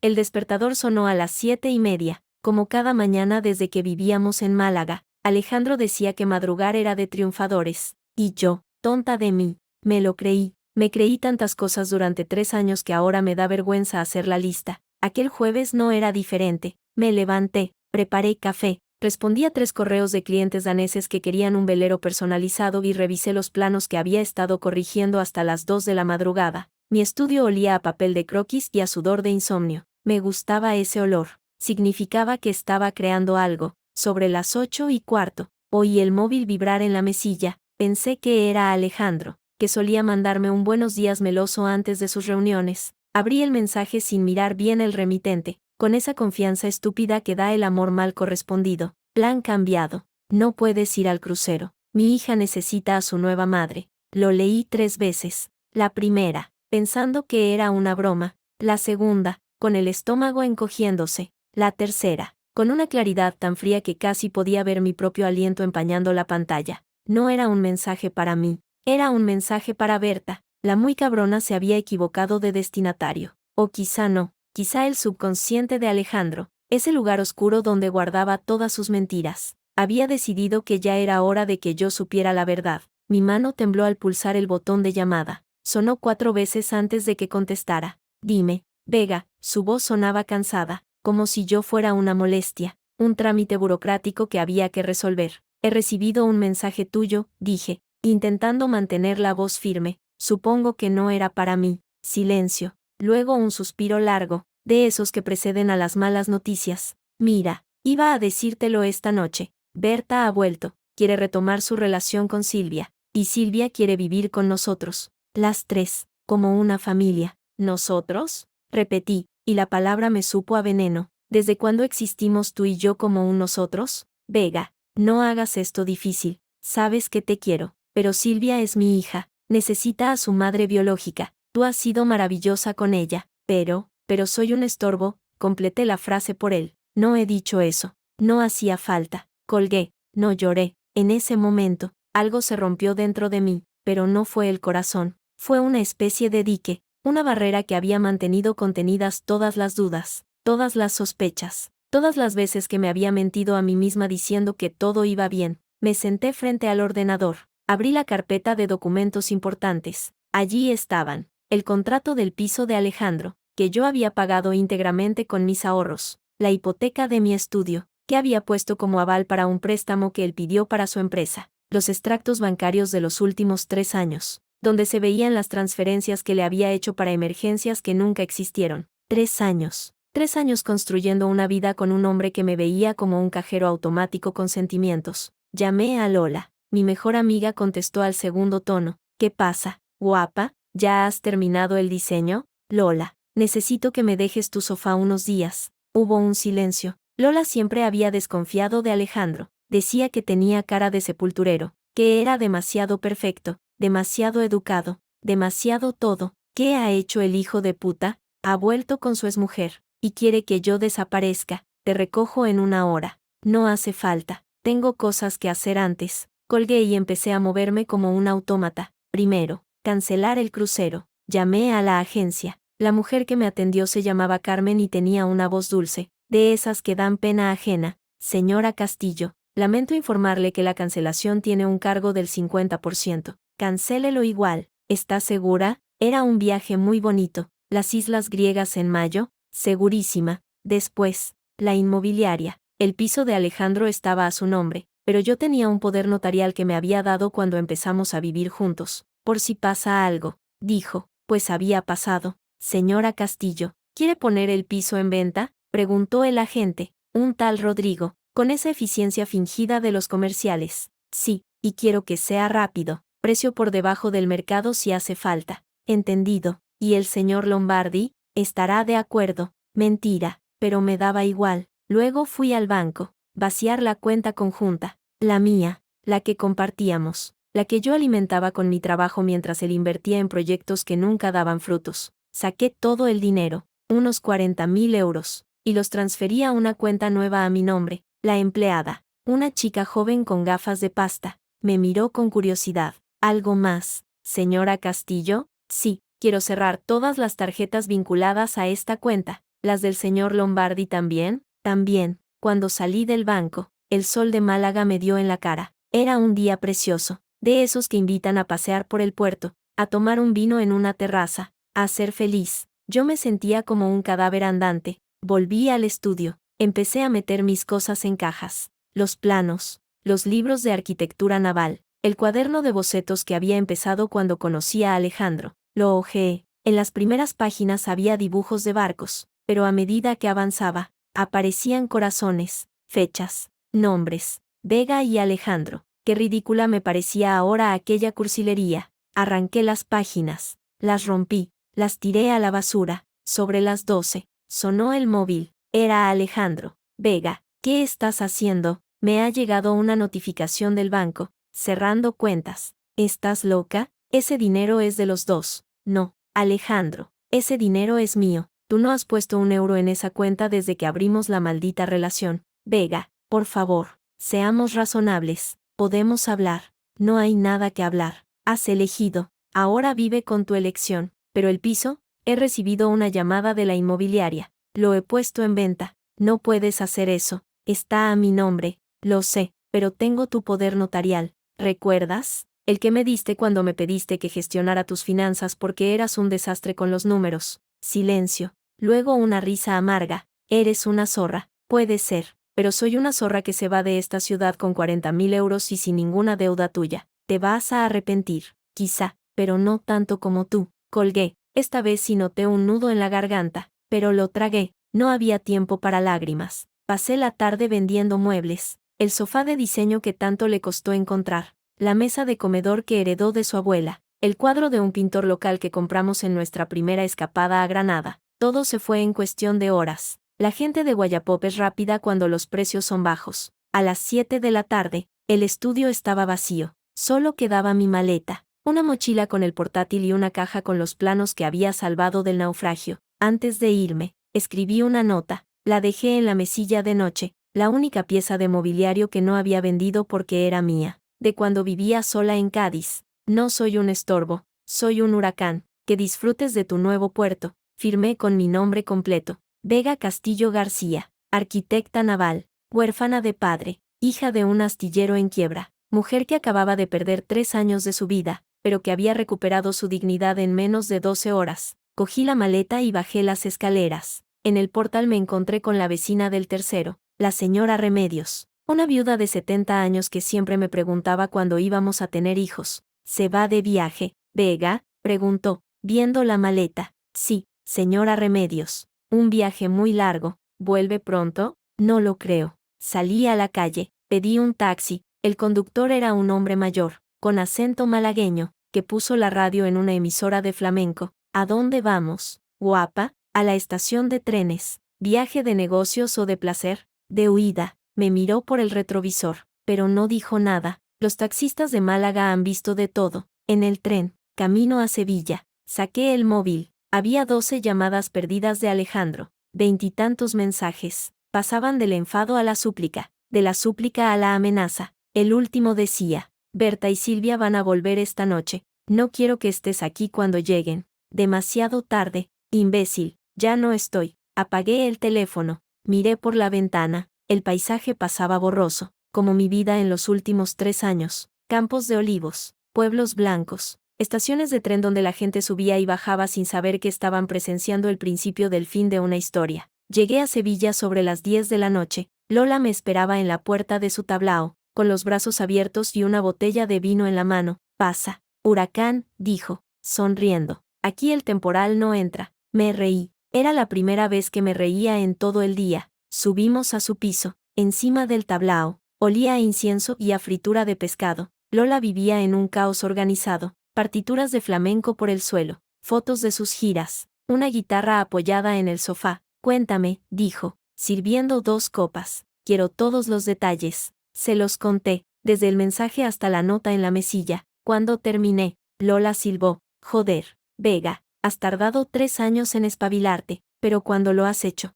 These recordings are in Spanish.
El despertador sonó a las 7:30, como cada mañana desde que vivíamos en Málaga. Alejandro decía que madrugar era de triunfadores. Y yo, tonta de mí, me lo creí. Me creí tantas cosas durante 3 años que ahora me da vergüenza hacer la lista. Aquel jueves no era diferente. Me levanté, preparé café, respondí a 3 correos de clientes daneses que querían un velero personalizado y revisé los planos que había estado corrigiendo hasta las 2 de la madrugada. Mi estudio olía a papel de croquis y a sudor de insomnio. Me gustaba ese olor. Significaba que estaba creando algo. Sobre las 8:15, oí el móvil vibrar en la mesilla. Pensé que era Alejandro, que solía mandarme un buenos días meloso antes de sus reuniones. Abrí el mensaje sin mirar bien el remitente, con esa confianza estúpida que da el amor mal correspondido. Plan cambiado. No puedes ir al crucero. Mi hija necesita a su nueva madre. Lo leí 3 veces. La primera, pensando que era una broma. La segunda, con el estómago encogiéndose. La tercera, con una claridad tan fría que casi podía ver mi propio aliento empañando la pantalla. No era un mensaje para mí. Era un mensaje para Berta. La muy cabrona se había equivocado de destinatario. O quizá no, quizá el subconsciente de Alejandro, ese lugar oscuro donde guardaba todas sus mentiras, había decidido que ya era hora de que yo supiera la verdad. Mi mano tembló al pulsar el botón de llamada. Sonó 4 veces antes de que contestara. Dime, Vega. Su voz sonaba cansada, como si yo fuera una molestia, un trámite burocrático que había que resolver. He recibido un mensaje tuyo, dije, intentando mantener la voz firme. Supongo que no era para mí. Silencio. Luego un suspiro largo, de esos que preceden a las malas noticias. Mira, iba a decírtelo esta noche. Berta ha vuelto, quiere retomar su relación con Silvia, y Silvia quiere vivir con nosotros. Las 3, como una familia. ¿Nosotros? Repetí, y la palabra me supo a veneno. ¿Desde cuándo existimos tú y yo como un nosotros? Vega, no hagas esto difícil. Sabes que te quiero, pero Silvia es mi hija, necesita a su madre biológica. Tú has sido maravillosa con ella, pero soy un estorbo, completé la frase por él. No he dicho eso. No hacía falta. Colgué, no lloré. En ese momento, algo se rompió dentro de mí, pero no fue el corazón. Fue una especie de dique, una barrera que había mantenido contenidas todas las dudas, todas las sospechas, todas las veces que me había mentido a mí misma diciendo que todo iba bien. Me senté frente al ordenador, abrí la carpeta de documentos importantes. Allí estaban, el contrato del piso de Alejandro, que yo había pagado íntegramente con mis ahorros, la hipoteca de mi estudio, que había puesto como aval para un préstamo que él pidió para su empresa, los extractos bancarios de los últimos 3 años, donde se veían las transferencias que le había hecho para emergencias que nunca existieron. 3 años. 3 años construyendo una vida con un hombre que me veía como un cajero automático con sentimientos. Llamé a Lola. Mi mejor amiga contestó al segundo tono. ¿Qué pasa, guapa? ¿Ya has terminado el diseño? Lola, necesito que me dejes tu sofá unos días. Hubo un silencio. Lola siempre había desconfiado de Alejandro. Decía que tenía cara de sepulturero, que era demasiado perfecto, demasiado educado, demasiado todo. ¿Qué ha hecho el hijo de puta? Ha vuelto con su exmujer, y quiere que yo desaparezca. Te recojo en 1 hora. No hace falta. Tengo cosas que hacer antes. Colgué y empecé a moverme como un autómata. Primero, cancelar el crucero. Llamé a la agencia. La mujer que me atendió se llamaba Carmen y tenía una voz dulce, de esas que dan pena ajena. Señora Castillo, lamento informarle que la cancelación tiene un cargo del 50%. Cancélelo igual. ¿Está segura? Era un viaje muy bonito. Las islas griegas en mayo, segurísima. Después, la inmobiliaria. El piso de Alejandro estaba a su nombre, pero yo tenía un poder notarial que me había dado cuando empezamos a vivir juntos. Por si pasa algo, dijo, pues había pasado. Señora Castillo, ¿quiere poner el piso en venta? Preguntó el agente, un tal Rodrigo, con esa eficiencia fingida de los comerciales. Sí, y quiero que sea rápido. Precio por debajo del mercado si hace falta. Entendido. ¿Y el señor Lombardi? ¿Estará de acuerdo? Mentira, pero me daba igual. Luego fui al banco. Vaciar la cuenta conjunta. La mía, la que compartíamos, la que yo alimentaba con mi trabajo mientras él invertía en proyectos que nunca daban frutos. Saqué todo el dinero, unos 40.000 euros, y los transferí a una cuenta nueva a mi nombre. La empleada, una chica joven con gafas de pasta, me miró con curiosidad. ¿Algo más, señora Castillo? Sí, quiero cerrar todas las tarjetas vinculadas a esta cuenta. ¿Las del señor Lombardi también? También. Cuando salí del banco, el sol de Málaga me dio en la cara. Era un día precioso, de esos que invitan a pasear por el puerto, a tomar un vino en una terraza, a ser feliz. Yo me sentía como un cadáver andante. Volví al estudio, empecé a meter mis cosas en cajas. Los planos, los libros de arquitectura naval, el cuaderno de bocetos que había empezado cuando conocí a Alejandro. Lo hojeé. En las primeras páginas había dibujos de barcos, pero a medida que avanzaba, aparecían corazones, fechas, nombres. Vega y Alejandro. Qué ridícula me parecía ahora aquella cursilería. Arranqué las páginas, las rompí, las tiré a la basura. Sobre las 12, sonó el móvil. Era Alejandro. Vega, ¿qué estás haciendo? Me ha llegado una notificación del banco. Cerrando cuentas. ¿Estás loca? Ese dinero es de los dos. No, Alejandro. Ese dinero es mío. Tú no has puesto un euro en esa cuenta desde que abrimos la maldita relación. Vega, por favor, seamos razonables. Podemos hablar. No hay nada que hablar. Has elegido. Ahora vive con tu elección. Pero el piso, he recibido una llamada de la inmobiliaria. Lo he puesto en venta. No puedes hacer eso. Está a mi nombre. Lo sé, pero tengo tu poder notarial. ¿Recuerdas? El que me diste cuando me pediste que gestionara tus finanzas porque eras un desastre con los números. Silencio. Luego una risa amarga. Eres una zorra. Puede ser, pero soy una zorra que se va de esta ciudad con 40.000 euros y sin ninguna deuda tuya. Te vas a arrepentir. Quizá, pero no tanto como tú. Colgué. Esta vez sí noté un nudo en la garganta, pero lo tragué. No había tiempo para lágrimas. Pasé la tarde vendiendo muebles. El sofá de diseño que tanto le costó encontrar. La mesa de comedor que heredó de su abuela. El cuadro de un pintor local que compramos en nuestra primera escapada a Granada. Todo se fue en cuestión de horas. La gente de Wallapop es rápida cuando los precios son bajos. A las 7 de la tarde, el estudio estaba vacío. Solo quedaba mi maleta, una mochila con el portátil y una caja con los planos que había salvado del naufragio. Antes de irme, escribí una nota. La dejé en la mesilla de noche, la única pieza de mobiliario que no había vendido porque era mía. De cuando vivía sola en Cádiz. No soy un estorbo, soy un huracán. Que disfrutes de tu nuevo puerto. Firmé con mi nombre completo. Vega Castillo García, arquitecta naval, huérfana de padre, hija de un astillero en quiebra, mujer que acababa de perder 3 años de su vida, pero que había recuperado su dignidad en menos de 12 horas. Cogí la maleta y bajé las escaleras. En el portal me encontré con la vecina del tercero, la señora Remedios, una viuda de 70 años que siempre me preguntaba cuándo íbamos a tener hijos. ¿Se va de viaje, Vega?, preguntó, viendo la maleta. Sí, señora Remedios. Un viaje muy largo. ¿Vuelve pronto? No lo creo. Salí a la calle, pedí un taxi. El conductor era un hombre mayor, con acento malagueño, que puso la radio en una emisora de flamenco. ¿A dónde vamos, guapa? A la estación de trenes. ¿Viaje de negocios o de placer? De huida. Me miró por el retrovisor, pero no dijo nada. Los taxistas de Málaga han visto de todo. En el tren, camino a Sevilla, saqué el móvil. Había 12 llamadas perdidas de Alejandro, 20 y tantos mensajes. Pasaban del enfado a la súplica, de la súplica a la amenaza. El último decía: Berta y Silvia van a volver esta noche. No quiero que estés aquí cuando lleguen. Demasiado tarde, imbécil. Ya no estoy. Apagué el teléfono. Miré por la ventana. El paisaje pasaba borroso, como mi vida en los últimos 3 años. Campos de olivos, pueblos blancos. Estaciones de tren donde la gente subía y bajaba sin saber que estaban presenciando el principio del fin de una historia. Llegué a Sevilla sobre las 10 de la noche. Lola me esperaba en la puerta de su tablao, con los brazos abiertos y una botella de vino en la mano. Pasa, huracán, dijo, sonriendo. Aquí el temporal no entra. Me reí. Era la primera vez que me reía en todo el día. Subimos a su piso, encima del tablao. Olía a incienso y a fritura de pescado. Lola vivía en un caos organizado. Partituras de flamenco por el suelo, fotos de sus giras, una guitarra apoyada en el sofá. Cuéntame, dijo, sirviendo 2 copas. Quiero todos los detalles. Se los conté, desde el mensaje hasta la nota en la mesilla. Cuando terminé, Lola silbó: joder, Vega, has tardado 3 años en espabilarte, pero cuando lo has hecho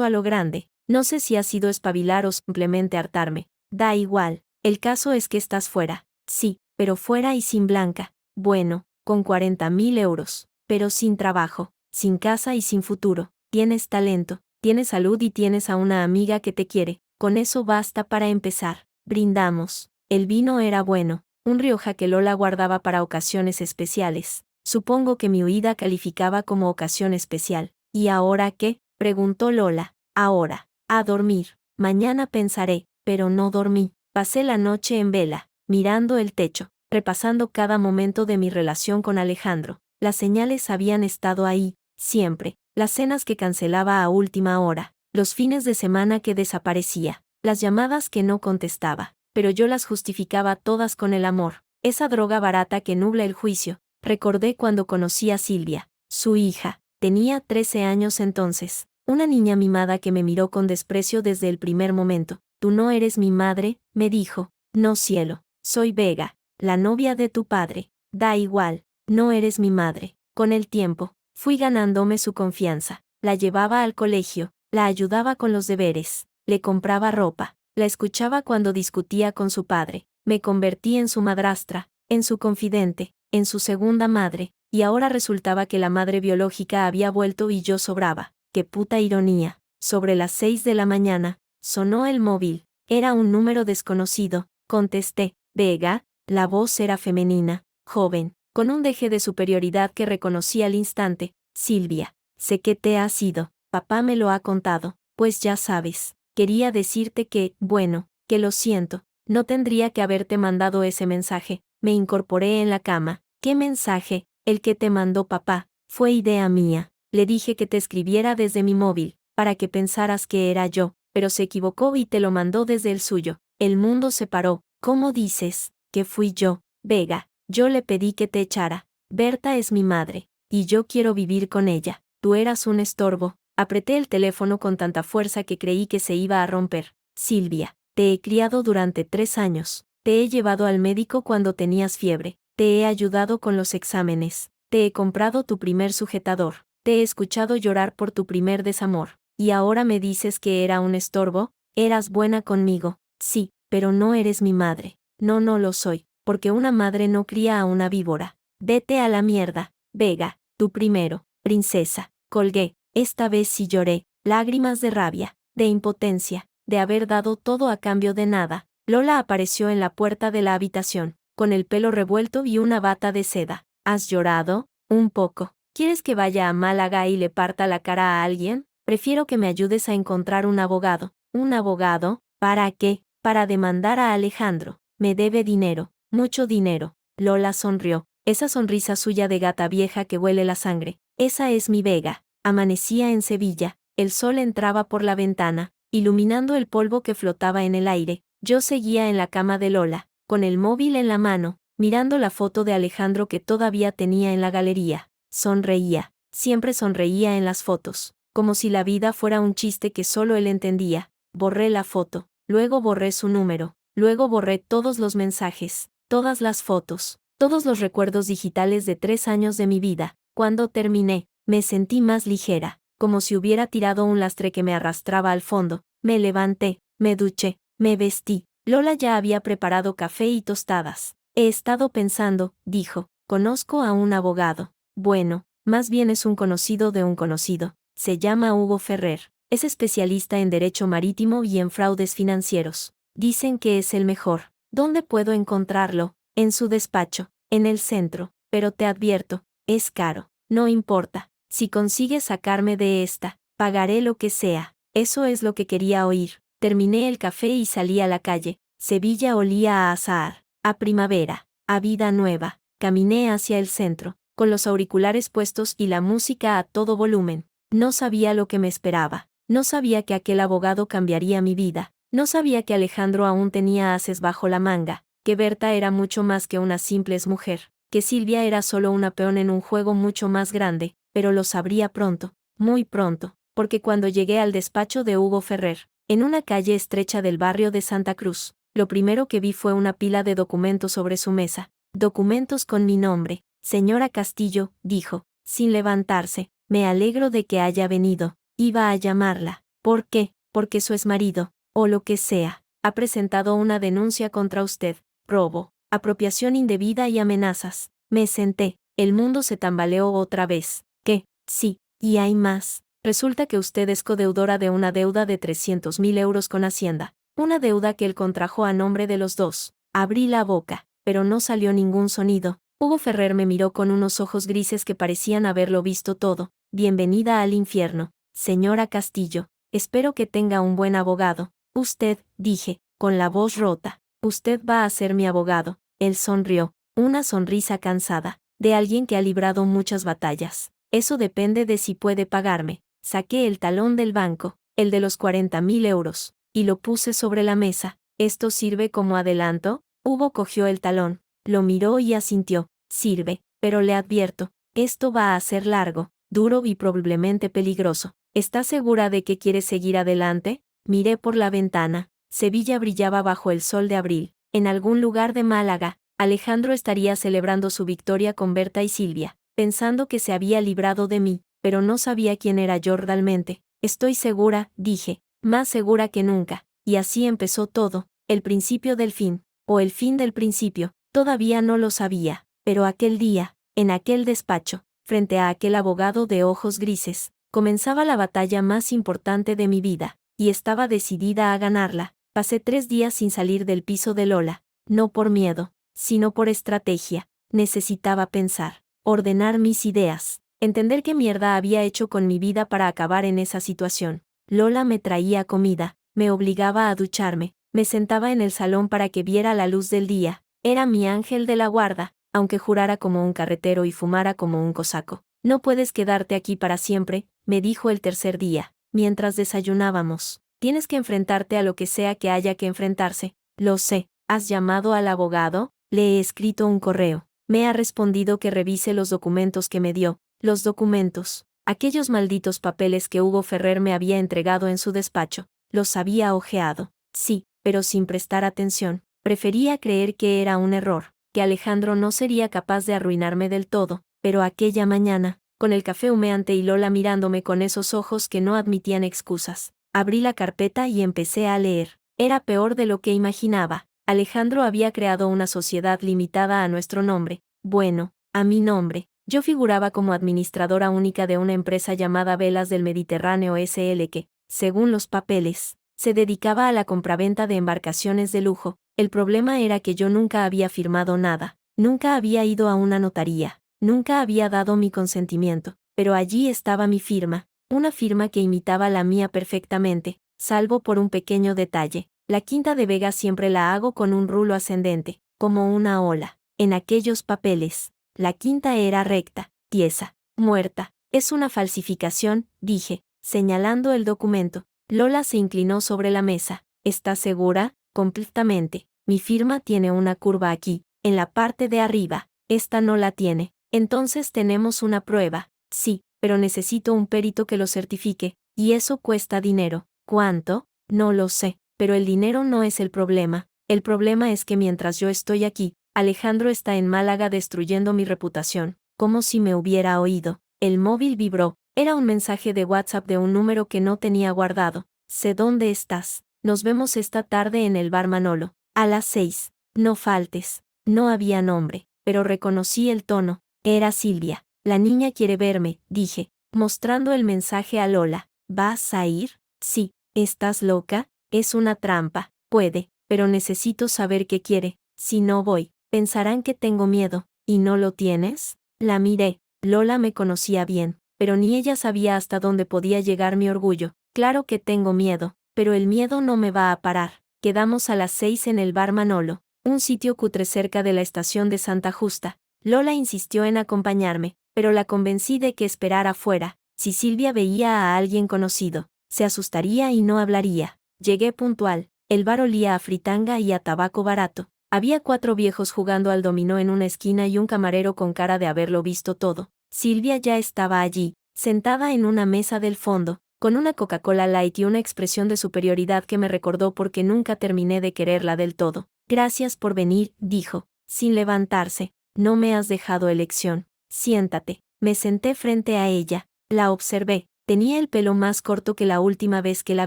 a lo grande. No sé si ha sido espabilar o simplemente hartarme. Da igual, el caso es que estás fuera. Sí, pero fuera y sin Blanca. Bueno, con 40.000 euros, pero sin trabajo, sin casa y sin futuro. tienes talento, tienes salud y tienes a una amiga que te quiere. Con eso basta para empezar. Brindamos. El vino era bueno, un Rioja que Lola guardaba para ocasiones especiales. Supongo que mi huida calificaba como ocasión especial. ¿Y ahora qué?, preguntó Lola. Ahora, a dormir. Mañana pensaré, pero no dormí. Pasé la noche en vela, mirando el techo, repasando cada momento de mi relación con Alejandro. Las señales habían estado ahí, siempre. Las cenas que cancelaba a última hora, los fines de semana que desaparecía, las llamadas que no contestaba, pero yo las justificaba todas con el amor, esa droga barata que nubla el juicio. Recordé cuando conocí a Silvia, su hija, tenía 13 años entonces, una niña mimada que me miró con desprecio desde el primer momento. Tú no eres mi madre, me dijo. No, cielo, soy Vega, la novia de tu padre. Da igual, no eres mi madre. Con el tiempo, fui ganándome su confianza. La llevaba al colegio, la ayudaba con los deberes, le compraba ropa, la escuchaba cuando discutía con su padre. Me convertí en su madrastra, en su confidente, en su segunda madre, y ahora resultaba que la madre biológica había vuelto y yo sobraba. ¡Qué puta ironía! Sobre las 6 de la mañana, sonó el móvil. Era un número desconocido. Contesté. Vega, la voz era femenina, joven, con un deje de superioridad que reconocí al instante. Silvia, sé que te has ido. Papá me lo ha contado. Pues ya sabes. Quería decirte que, bueno, que lo siento. No tendría que haberte mandado ese mensaje. Me incorporé en la cama. ¿Qué mensaje? El que te mandó papá. Fue idea mía. Le dije que te escribiera desde mi móvil, para que pensaras que era yo, pero se equivocó y te lo mandó desde el suyo. El mundo se paró. ¿Cómo dices? Que fui yo, Vega. Yo le pedí que te echara. Berta es mi madre, y yo quiero vivir con ella. Tú eras un estorbo. Apreté el teléfono con tanta fuerza que creí que se iba a romper. Silvia, te he criado durante 3 años. Te he llevado al médico cuando tenías fiebre. Te he ayudado con los exámenes. Te he comprado tu primer sujetador. Te he escuchado llorar por tu primer desamor. ¿Y ahora me dices que era un estorbo? Eras buena conmigo. Sí, pero no eres mi madre. No, no lo soy, porque una madre no cría a una víbora. Vete a la mierda, Vega, tú primero, princesa. Colgué. Esta vez sí lloré, lágrimas de rabia, de impotencia, de haber dado todo a cambio de nada. Lola apareció en la puerta de la habitación, con el pelo revuelto y una bata de seda. ¿Has llorado? Un poco. ¿Quieres que vaya a Málaga y le parta la cara a alguien? Prefiero que me ayudes a encontrar un abogado. ¿Un abogado? ¿Para qué? Para demandar a Alejandro. Me debe dinero, mucho dinero. Lola sonrió. Esa sonrisa suya de gata vieja que huele la sangre. Esa es mi Vega. Amanecía en Sevilla. El sol entraba por la ventana, iluminando el polvo que flotaba en el aire. Yo seguía en la cama de Lola, con el móvil en la mano, mirando la foto de Alejandro que todavía tenía en la galería. Sonreía. Siempre sonreía en las fotos, como si la vida fuera un chiste que solo él entendía. Borré la foto, luego borré su número, luego borré todos los mensajes, todas las fotos, todos los recuerdos digitales de 3 años de mi vida. Cuando terminé, me sentí más ligera, como si hubiera tirado un lastre que me arrastraba al fondo. Me levanté, me duché, me vestí. Lola ya había preparado café y tostadas. He estado pensando, dijo, conozco a un abogado. Bueno, más bien es un conocido de un conocido. Se llama Hugo Ferrer. Es especialista en derecho marítimo y en fraudes financieros. Dicen que es el mejor. ¿Dónde puedo encontrarlo? En su despacho, en el centro. Pero te advierto, es caro. No importa. Si consigues sacarme de esta, pagaré lo que sea. Eso es lo que quería oír. Terminé el café y salí a la calle. Sevilla olía a azahar, a primavera, a vida nueva. Caminé hacia el centro, con los auriculares puestos y la música a todo volumen. No sabía lo que me esperaba. No sabía que aquel abogado cambiaría mi vida. No sabía que Alejandro aún tenía ases bajo la manga, que Berta era mucho más que una simple mujer, que Silvia era solo una peón en un juego mucho más grande, pero lo sabría pronto, muy pronto, porque cuando llegué al despacho de Hugo Ferrer, en una calle estrecha del barrio de Santa Cruz, lo primero que vi fue una pila de documentos sobre su mesa. Documentos con mi nombre. Señora Castillo, dijo, sin levantarse, me alegro de que haya venido. Iba a llamarla. ¿Por qué? Porque su exmarido, o lo que sea, ha presentado una denuncia contra usted. Robo, apropiación indebida y amenazas. Me senté. El mundo se tambaleó otra vez. ¿Qué? Sí, y hay más. Resulta que usted es codeudora de una deuda de 300.000 euros con Hacienda. Una deuda que él contrajo a nombre de los dos. Abrí la boca, pero no salió ningún sonido. Hugo Ferrer me miró con unos ojos grises que parecían haberlo visto todo. Bienvenida al infierno, señora Castillo. Espero que tenga un buen abogado. Usted, dije, con la voz rota. Usted va a ser mi abogado. Él sonrió, una sonrisa cansada, de alguien que ha librado muchas batallas. Eso depende de si puede pagarme. Saqué el talón del banco, el de los 40.000 euros, y lo puse sobre la mesa. ¿Esto sirve como adelanto? Hugo cogió el talón, lo miró y asintió. Sirve, pero le advierto, esto va a ser largo, duro y probablemente peligroso. ¿Está segura de que quiere seguir adelante? Miré por la ventana. Sevilla brillaba bajo el sol de abril. En algún lugar de Málaga, Alejandro estaría celebrando su victoria con Berta y Silvia, pensando que se había librado de mí, pero no sabía quién era yo realmente. Estoy segura, dije, más segura que nunca. Y así empezó todo, el principio del fin, o el fin del principio. Todavía no lo sabía, pero aquel día, en aquel despacho, frente a aquel abogado de ojos grises, comenzaba la batalla más importante de mi vida, y estaba decidida a ganarla. Pasé 3 días sin salir del piso de Lola, no por miedo, sino por estrategia. Necesitaba pensar, ordenar mis ideas, entender qué mierda había hecho con mi vida para acabar en esa situación. Lola me traía comida, me obligaba a ducharme, me sentaba en el salón para que viera la luz del día. Era mi ángel de la guarda, aunque jurara como un carretero y fumara como un cosaco. No puedes quedarte aquí para siempre, me dijo el tercer día, mientras desayunábamos. Tienes que enfrentarte a lo que sea que haya que enfrentarse. Lo sé. ¿Has llamado al abogado? Le he escrito un correo. Me ha respondido que revise los documentos que me dio. Los documentos. Aquellos malditos papeles que Hugo Ferrer me había entregado en su despacho. Los había hojeado. Sí, pero sin prestar atención. Prefería creer que era un error, que Alejandro no sería capaz de arruinarme del todo, pero aquella mañana, con el café humeante y Lola mirándome con esos ojos que no admitían excusas, abrí la carpeta y empecé a leer. Era peor de lo que imaginaba. Alejandro había creado una sociedad limitada a nuestro nombre, bueno, a mi nombre. Yo figuraba como administradora única de una empresa llamada Velas del Mediterráneo SL que, según los papeles, se dedicaba a la compraventa de embarcaciones de lujo. El problema era que yo nunca había firmado nada, nunca había ido a una notaría, nunca había dado mi consentimiento, pero allí estaba mi firma, una firma que imitaba la mía perfectamente, salvo por un pequeño detalle. La quinta de Vega siempre la hago con un rulo ascendente, como una ola. En aquellos papeles, la quinta era recta, tiesa, muerta. Es una falsificación, dije, señalando el documento. Lola se inclinó sobre la mesa. ¿Estás segura? Completamente. Mi firma tiene una curva aquí, en la parte de arriba. Esta no la tiene. Entonces tenemos una prueba. Sí, pero necesito un perito que lo certifique, y eso cuesta dinero. ¿Cuánto? No lo sé, pero el dinero no es el problema. El problema es que mientras yo estoy aquí, Alejandro está en Málaga destruyendo mi reputación, como si me hubiera oído. El móvil vibró. Era un mensaje de WhatsApp de un número que no tenía guardado. Sé dónde estás. Nos vemos esta tarde en el bar Manolo. A las 6. No faltes. No había nombre, pero reconocí el tono. Era Silvia. La niña quiere verme, dije, mostrando el mensaje a Lola. ¿Vas a ir? Sí. ¿Estás loca? Es una trampa. Puede, pero necesito saber qué quiere. Si no voy, pensarán que tengo miedo. ¿Y no lo tienes? La miré. Lola me conocía bien, pero ni ella sabía hasta dónde podía llegar mi orgullo. Claro que tengo miedo, pero el miedo no me va a parar. Quedamos a las 6 en el bar Manolo, un sitio cutre cerca de la estación de Santa Justa. Lola insistió en acompañarme, pero la convencí de que esperara fuera. Si Silvia veía a alguien conocido, se asustaría y no hablaría. Llegué puntual. El bar olía a fritanga y a tabaco barato. Había 4 viejos jugando al dominó en una esquina y un camarero con cara de haberlo visto todo. Silvia ya estaba allí, sentada en una mesa del fondo, con una Coca-Cola Light y una expresión de superioridad que me recordó porque nunca terminé de quererla del todo. Gracias por venir, dijo, sin levantarse. No me has dejado elección. Siéntate. Me senté frente a ella. La observé. Tenía el pelo más corto que la última vez que la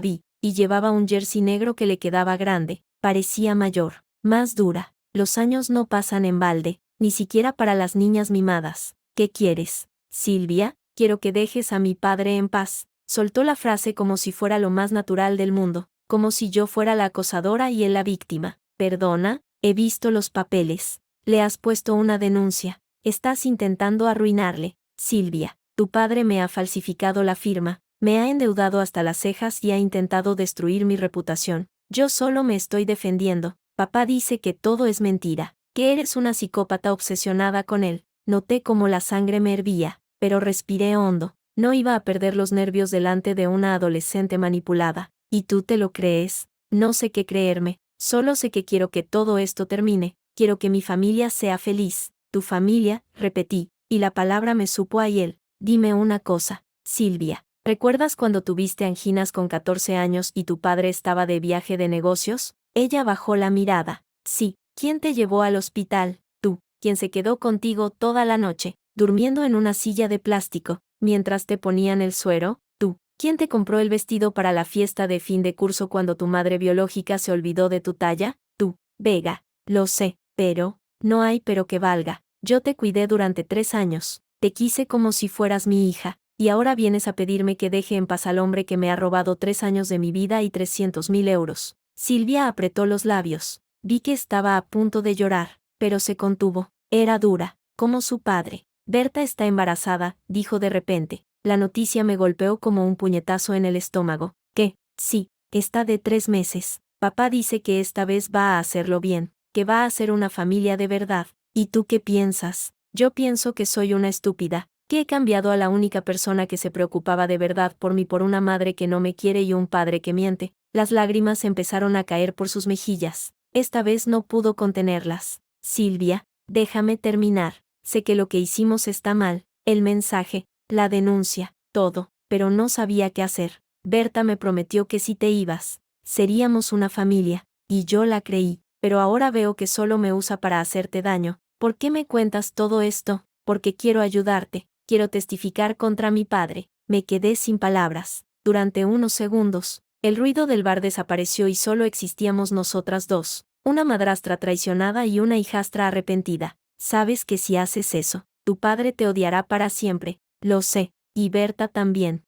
vi, y llevaba un jersey negro que le quedaba grande. Parecía mayor, más dura. Los años no pasan en balde, ni siquiera para las niñas mimadas. ¿Qué quieres, Silvia? Quiero que dejes a mi padre en paz. Soltó la frase como si fuera lo más natural del mundo, como si yo fuera la acosadora y él la víctima. Perdona, he visto los papeles. Le has puesto una denuncia. Estás intentando arruinarle, Silvia. Tu padre me ha falsificado la firma, me ha endeudado hasta las cejas y ha intentado destruir mi reputación. Yo solo me estoy defendiendo. Papá dice que todo es mentira, que eres una psicópata obsesionada con él. Noté cómo la sangre me hervía, pero respiré hondo. No iba a perder los nervios delante de una adolescente manipulada. ¿Y tú te lo crees? No sé qué creerme, solo sé que quiero que todo esto termine, quiero que mi familia sea feliz. Tu familia, repetí, y la palabra me supo a hiel. Dime una cosa, Silvia. ¿Recuerdas cuando tuviste anginas con 14 años y tu padre estaba de viaje de negocios? Ella bajó la mirada. Sí. ¿Quién te llevó al hospital? Tú. ¿Quién se quedó contigo toda la noche, durmiendo en una silla de plástico, mientras te ponían el suero? Tú. ¿Quién te compró el vestido para la fiesta de fin de curso cuando tu madre biológica se olvidó de tu talla? Tú. Vega. Lo sé, pero, no hay pero que valga. Yo te cuidé durante 3 años. Te quise como si fueras mi hija. Y ahora vienes a pedirme que deje en paz al hombre que me ha robado 3 años de mi vida y 300.000 euros. Silvia apretó los labios. Vi que estaba a punto de llorar, pero se contuvo. Era dura, como su padre. Berta está embarazada, dijo de repente. La noticia me golpeó como un puñetazo en el estómago. ¿Qué? Sí, está de 3 meses. Papá dice que esta vez va a hacerlo bien, que va a ser una familia de verdad. ¿Y tú qué piensas? Yo pienso que soy una estúpida, que he cambiado a la única persona que se preocupaba de verdad por mí por una madre que no me quiere y un padre que miente. Las lágrimas empezaron a caer por sus mejillas. Esta vez no pudo contenerlas. Silvia, déjame terminar. Sé que lo que hicimos está mal, el mensaje, la denuncia, todo, pero no sabía qué hacer. Berta me prometió que si te ibas, seríamos una familia, y yo la creí, pero ahora veo que solo me usa para hacerte daño. ¿Por qué me cuentas todo esto? Porque quiero ayudarte, quiero testificar contra mi padre. Me quedé sin palabras. Durante unos segundos, el ruido del bar desapareció y solo existíamos nosotras dos, una madrastra traicionada y una hijastra arrepentida. Sabes que si haces eso, tu padre te odiará para siempre. Lo sé, y Berta también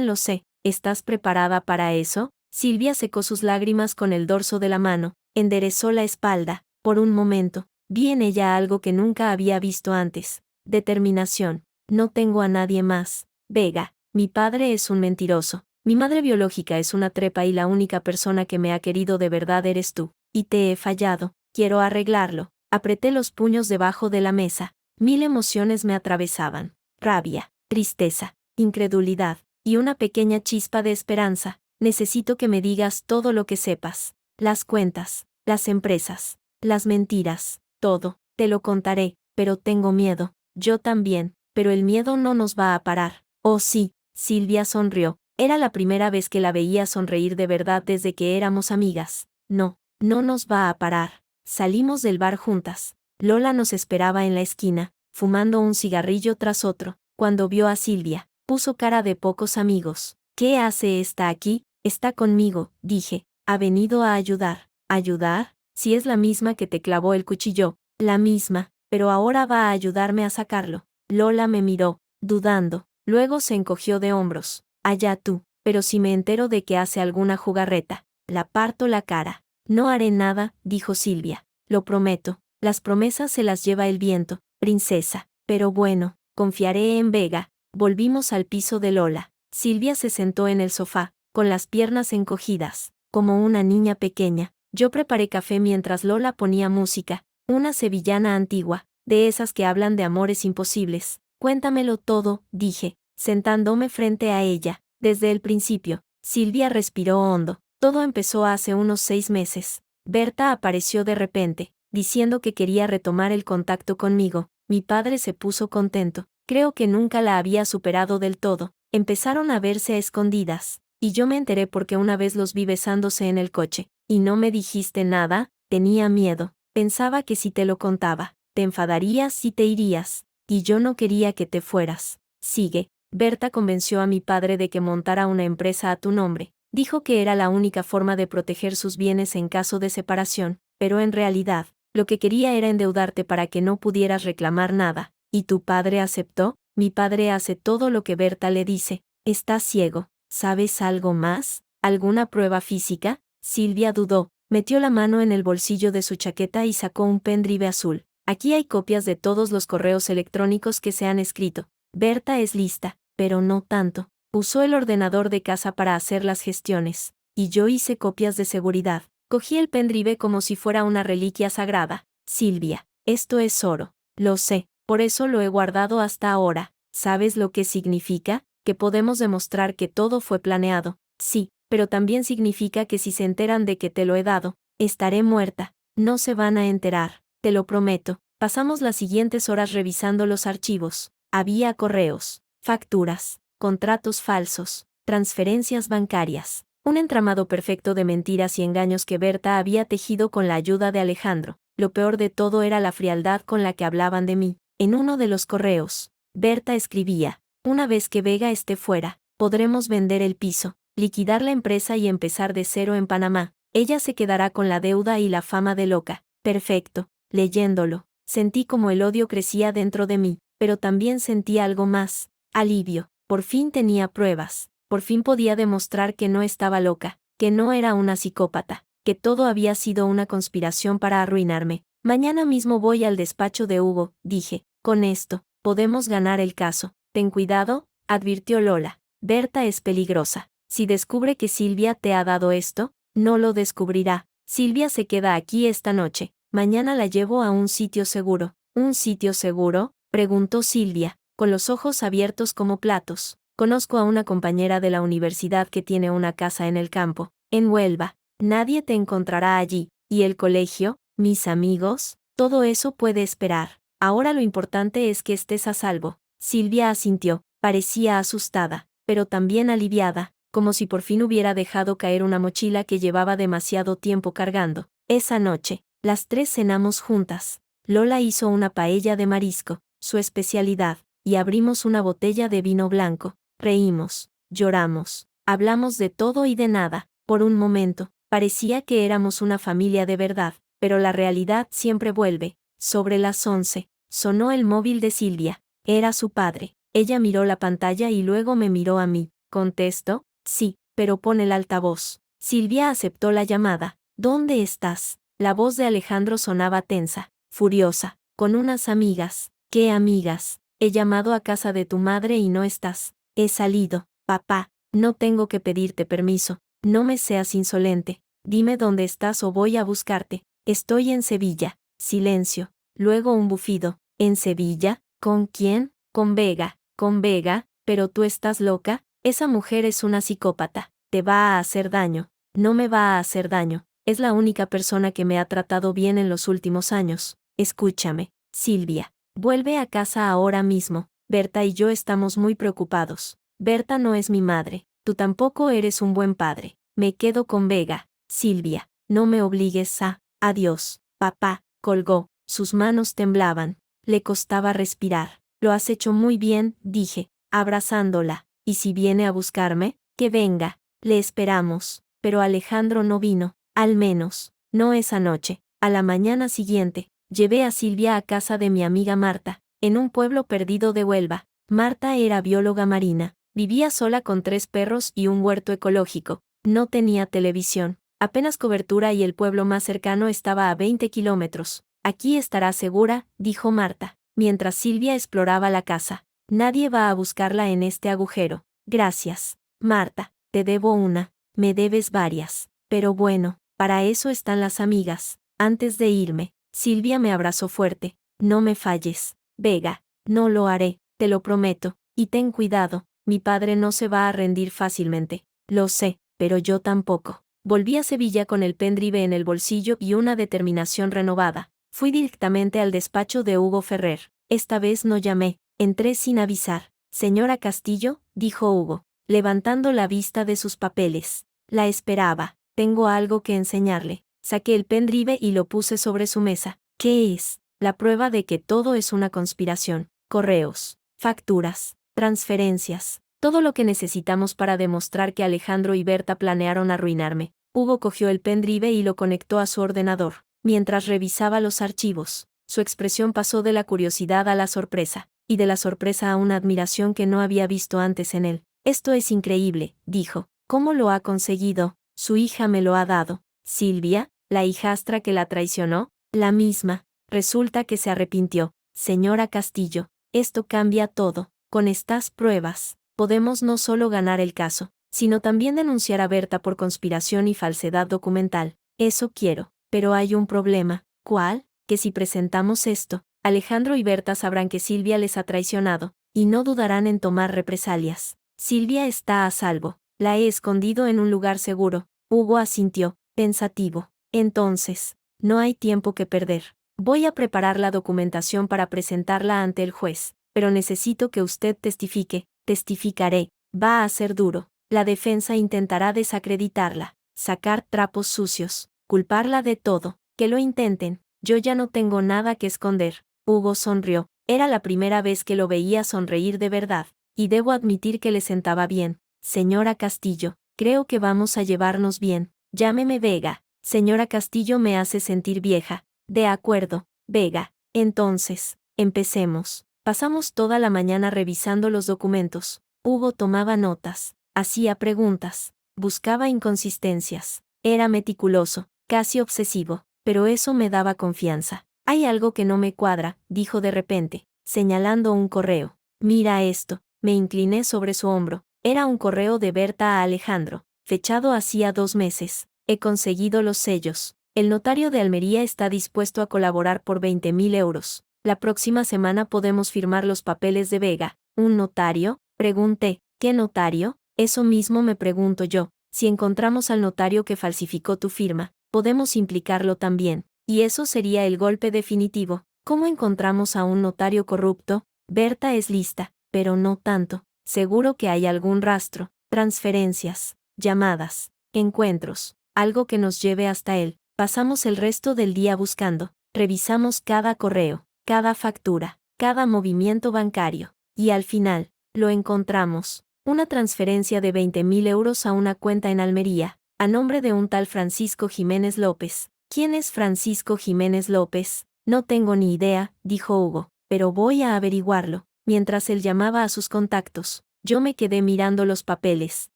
lo sé. ¿Estás preparada para eso? Silvia secó sus lágrimas con el dorso de la mano, enderezó la espalda. Por un momento, vi en ella algo que nunca había visto antes. Determinación. No tengo a nadie más. Vega, mi padre es un mentiroso. Mi madre biológica es una trepa y la única persona que me ha querido de verdad eres tú. Y te he fallado. Quiero arreglarlo. Apreté los puños debajo de la mesa. 1000 emociones me atravesaban. Rabia, tristeza, incredulidad, y una pequeña chispa de esperanza. Necesito que me digas todo lo que sepas. Las cuentas, las empresas, las mentiras, todo. Te lo contaré, pero tengo miedo. Yo también, pero el miedo no nos va a parar. Oh sí, Silvia sonrió. Era la primera vez que la veía sonreír de verdad desde que éramos amigas. No, no nos va a parar. Salimos del bar juntas. Lola nos esperaba en la esquina, fumando un cigarrillo tras otro. Cuando vio a Silvia, puso cara de pocos amigos. ¿Qué hace esta aquí? Está conmigo, dije. Ha venido a ayudar. ¿Ayudar? Si es la misma que te clavó el cuchillo. La misma, pero ahora va a ayudarme a sacarlo. Lola me miró, dudando. Luego se encogió de hombros. Allá tú, pero si me entero de que hace alguna jugarreta, la parto la cara. No haré nada, dijo Silvia. Lo prometo. Las promesas se las lleva el viento, princesa. Pero bueno, confiaré en Vega. Volvimos al piso de Lola. Silvia se sentó en el sofá, con las piernas encogidas, como una niña pequeña. Yo preparé café mientras Lola ponía música, una sevillana antigua, de esas que hablan de amores imposibles. Cuéntamelo todo, dije, sentándome frente a ella. Desde el principio. Silvia respiró hondo. Todo empezó hace unos 6 meses. Berta apareció de repente, diciendo que quería retomar el contacto conmigo. Mi padre se puso contento. Creo que nunca la había superado del todo. Empezaron a verse a escondidas, y yo me enteré porque una vez los vi besándose en el coche. ¿Y no me dijiste nada? Tenía miedo. Pensaba que si te lo contaba, te enfadarías y te irías. Y yo no quería que te fueras. Sigue. Berta convenció a mi padre de que montara una empresa a tu nombre. Dijo que era la única forma de proteger sus bienes en caso de separación, pero en realidad, lo que quería era endeudarte para que no pudieras reclamar nada. ¿Y tu padre aceptó? Mi padre hace todo lo que Berta le dice. Está ciego. ¿Sabes algo más? ¿Alguna prueba física? Silvia dudó, metió la mano en el bolsillo de su chaqueta y sacó un pendrive azul. Aquí hay copias de todos los correos electrónicos que se han escrito. Berta es lista, pero no tanto. Usó el ordenador de casa para hacer las gestiones. Y yo hice copias de seguridad. Cogí el pendrive como si fuera una reliquia sagrada. Silvia, esto es oro. Lo sé, por eso lo he guardado hasta ahora. ¿Sabes lo que significa? Que podemos demostrar que todo fue planeado. Sí, pero también significa que si se enteran de que te lo he dado, estaré muerta. No se van a enterar, te lo prometo. Pasamos las siguientes horas revisando los archivos. Había correos, facturas, contratos falsos, transferencias bancarias. Un entramado perfecto de mentiras y engaños que Berta había tejido con la ayuda de Alejandro. Lo peor de todo era la frialdad con la que hablaban de mí. En uno de los correos, Berta escribía: una vez que Vega esté fuera, podremos vender el piso, liquidar la empresa y empezar de cero en Panamá. Ella se quedará con la deuda y la fama de loca. Perfecto. Leyéndolo, sentí como el odio crecía dentro de mí, pero también sentí algo más: alivio. Por fin tenía pruebas. Por fin podía demostrar que no estaba loca, que no era una psicópata, que todo había sido una conspiración para arruinarme. Mañana mismo voy al despacho de Hugo, dije. Con esto, podemos ganar el caso. Ten cuidado, advirtió Lola. Berta es peligrosa. Si descubre que Silvia te ha dado esto, no lo descubrirá. Silvia se queda aquí esta noche. Mañana la llevo a un sitio seguro. ¿Un sitio seguro?, preguntó Silvia, con los ojos abiertos como platos. Conozco a una compañera de la universidad que tiene una casa en el campo, en Huelva. Nadie te encontrará allí. ¿Y el colegio? ¿Mis amigos? Todo eso puede esperar. Ahora lo importante es que estés a salvo. Silvia asintió. Parecía asustada, pero también aliviada, como si por fin hubiera dejado caer una mochila que llevaba demasiado tiempo cargando. Esa noche, las tres cenamos juntas. Lola hizo una paella de marisco, su especialidad, y abrimos una botella de vino blanco. Reímos, lloramos, hablamos de todo y de nada. Por un momento, parecía que éramos una familia de verdad, pero la realidad siempre vuelve. Sobre las 11, sonó el móvil de Silvia. Era su padre. Ella miró la pantalla y luego me miró a mí. ¿Contesto? Sí, pero pon el altavoz. Silvia aceptó la llamada. ¿Dónde estás? La voz de Alejandro sonaba tensa, furiosa. Con unas amigas. ¿Qué amigas? He llamado a casa de tu madre y no estás. He salido. Papá, no tengo que pedirte permiso. No me seas insolente. Dime dónde estás o voy a buscarte. Estoy en Sevilla. Silencio. Luego un bufido. ¿En Sevilla? ¿Con quién? Con Vega. Con Vega, pero tú estás loca. Esa mujer es una psicópata. Te va a hacer daño. No me va a hacer daño. Es la única persona que me ha tratado bien en los últimos años. Escúchame, Silvia. Vuelve a casa ahora mismo. Berta y yo estamos muy preocupados. Berta no es mi madre. Tú tampoco eres un buen padre. Me quedo con Vega. Silvia, no me obligues a... Adiós. Papá, colgó. Sus manos temblaban. Le costaba respirar. Lo has hecho muy bien, dije, abrazándola. ¿Y si viene a buscarme? Que venga. Le esperamos. Pero Alejandro no vino. Al menos, no esa noche. A la mañana siguiente, llevé a Silvia a casa de mi amiga Marta, en un pueblo perdido de Huelva. Marta era bióloga marina. Vivía sola con 3 perros y un huerto ecológico. No tenía televisión, apenas cobertura y el pueblo más cercano estaba a 20 kilómetros. Aquí estará segura, dijo Marta, mientras Silvia exploraba la casa. Nadie va a buscarla en este agujero. Gracias, Marta, te debo una. Me debes varias. Pero bueno, para eso están las amigas. Antes de irme, Silvia me abrazó fuerte. No me falles, Vega. No lo haré, te lo prometo. Y ten cuidado, mi padre no se va a rendir fácilmente. Lo sé, pero yo tampoco. Volví a Sevilla con el pendrive en el bolsillo y una determinación renovada. Fui directamente al despacho de Hugo Ferrer. Esta vez no llamé, entré sin avisar. Señora Castillo, dijo Hugo, levantando la vista de sus papeles. La esperaba. Tengo algo que enseñarle. Saqué el pendrive y lo puse sobre su mesa. ¿Qué es? La prueba de que todo es una conspiración. Correos, facturas, transferencias. Todo lo que necesitamos para demostrar que Alejandro y Berta planearon arruinarme. Hugo cogió el pendrive y lo conectó a su ordenador. Mientras revisaba los archivos, su expresión pasó de la curiosidad a la sorpresa, y de la sorpresa a una admiración que no había visto antes en él. Esto es increíble, dijo. ¿Cómo lo ha conseguido? Su hija me lo ha dado. Silvia, la hijastra que la traicionó, la misma. Resulta que se arrepintió. Señora Castillo, esto cambia todo. Con estas pruebas, podemos no solo ganar el caso, sino también denunciar a Berta por conspiración y falsedad documental. Eso quiero. Pero hay un problema. ¿Cuál? Que si presentamos esto, Alejandro y Berta sabrán que Silvia les ha traicionado, y no dudarán en tomar represalias. Silvia está a salvo. La he escondido en un lugar seguro. Hugo asintió, pensativo. Entonces, no hay tiempo que perder. Voy a preparar la documentación para presentarla ante el juez, pero necesito que usted testifique. Testificaré. Va a ser duro. La defensa intentará desacreditarla, sacar trapos sucios, culparla de todo. Que lo intenten. Yo ya no tengo nada que esconder. Hugo sonrió. Era la primera vez que lo veía sonreír de verdad, y debo admitir que le sentaba bien. Señora Castillo, creo que vamos a llevarnos bien. Llámeme Vega. Señora Castillo me hace sentir vieja. De acuerdo, Vega. Entonces, empecemos. Pasamos toda la mañana revisando los documentos. Hugo tomaba notas, hacía preguntas, buscaba inconsistencias. Era meticuloso, casi obsesivo, pero eso me daba confianza. Hay algo que no me cuadra, dijo de repente, señalando un correo. Mira esto. Me incliné sobre su hombro. Era un correo de Berta a Alejandro, fechado hacía 2 meses. He conseguido los sellos. El notario de Almería está dispuesto a colaborar por 20.000 euros. La próxima semana podemos firmar los papeles de Vega. ¿Un notario? Pregunté. ¿Qué notario? Eso mismo me pregunto yo. Si encontramos al notario que falsificó tu firma, podemos implicarlo también. Y eso sería el golpe definitivo. ¿Cómo encontramos a un notario corrupto? Berta es lista, pero no tanto. Seguro que hay algún rastro, transferencias, llamadas, encuentros, algo que nos lleve hasta él. Pasamos el resto del día buscando, revisamos cada correo, cada factura, cada movimiento bancario, y al final, lo encontramos. Una transferencia de 20.000 euros a una cuenta en Almería, a nombre de un tal Francisco Jiménez López. ¿Quién es Francisco Jiménez López? No tengo ni idea, dijo Hugo, pero voy a averiguarlo. Mientras él llamaba a sus contactos, yo me quedé mirando los papeles.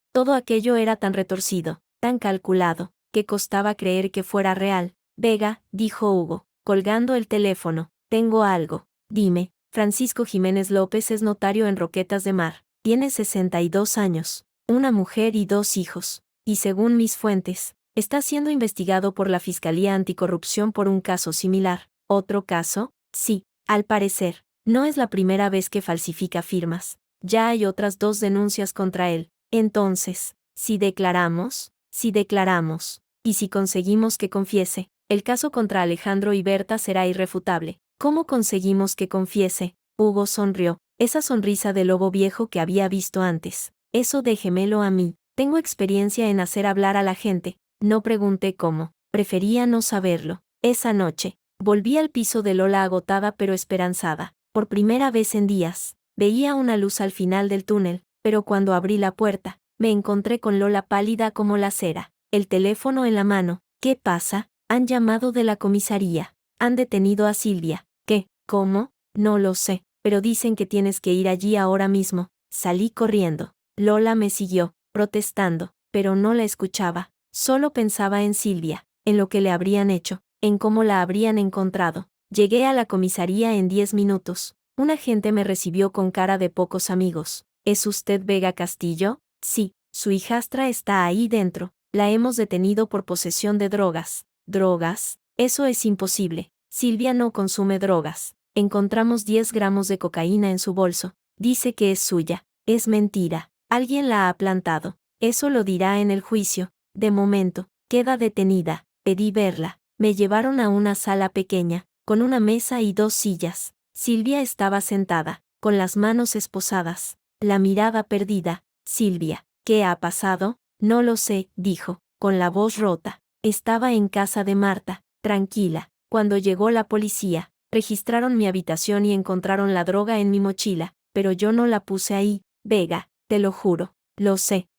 Todo aquello era tan retorcido, tan calculado, que costaba creer que fuera real. Vega, dijo Hugo, colgando el teléfono, tengo algo. Dime. Francisco Jiménez López es notario en Roquetas de Mar. Tiene 62 años, una mujer y 2 hijos. Y según mis fuentes, está siendo investigado por la Fiscalía Anticorrupción por un caso similar. ¿Otro caso? Sí, al parecer. No es la primera vez que falsifica firmas. Ya hay otras 2 denuncias contra él. Entonces, si declaramos, y si conseguimos que confiese, el caso contra Alejandro y Berta será irrefutable. ¿Cómo conseguimos que confiese? Hugo sonrió, esa sonrisa de lobo viejo que había visto antes. Eso déjemelo a mí. Tengo experiencia en hacer hablar a la gente. No pregunté cómo. Prefería no saberlo. Esa noche, volví al piso de Lola agotada pero esperanzada. Por primera vez en días, veía una luz al final del túnel, pero cuando abrí la puerta, me encontré con Lola pálida como la cera, el teléfono en la mano. ¿Qué pasa? Han llamado de la comisaría. Han detenido a Silvia. ¿Qué? ¿Cómo? No lo sé, pero dicen que tienes que ir allí ahora mismo. Salí corriendo. Lola me siguió, protestando, pero no la escuchaba. Solo pensaba en Silvia, en lo que le habrían hecho, en cómo la habrían encontrado. Llegué a la comisaría en 10 minutos. Un agente me recibió con cara de pocos amigos. ¿Es usted Vega Castillo? Sí, su hijastra está ahí dentro. La hemos detenido por posesión de drogas. ¿Drogas? Eso es imposible. Silvia no consume drogas. Encontramos 10 gramos de cocaína en su bolso. Dice que es suya. Es mentira. Alguien la ha plantado. Eso lo dirá en el juicio. De momento, queda detenida. Pedí verla. Me llevaron a una sala pequeña, con una mesa y 2 sillas. Silvia estaba sentada, con las manos esposadas, la mirada perdida. Silvia, ¿qué ha pasado? No lo sé, dijo, con la voz rota. Estaba en casa de Marta, tranquila. Cuando llegó la policía, registraron mi habitación y encontraron la droga en mi mochila, pero yo no la puse ahí. Vega, te lo juro. Lo sé,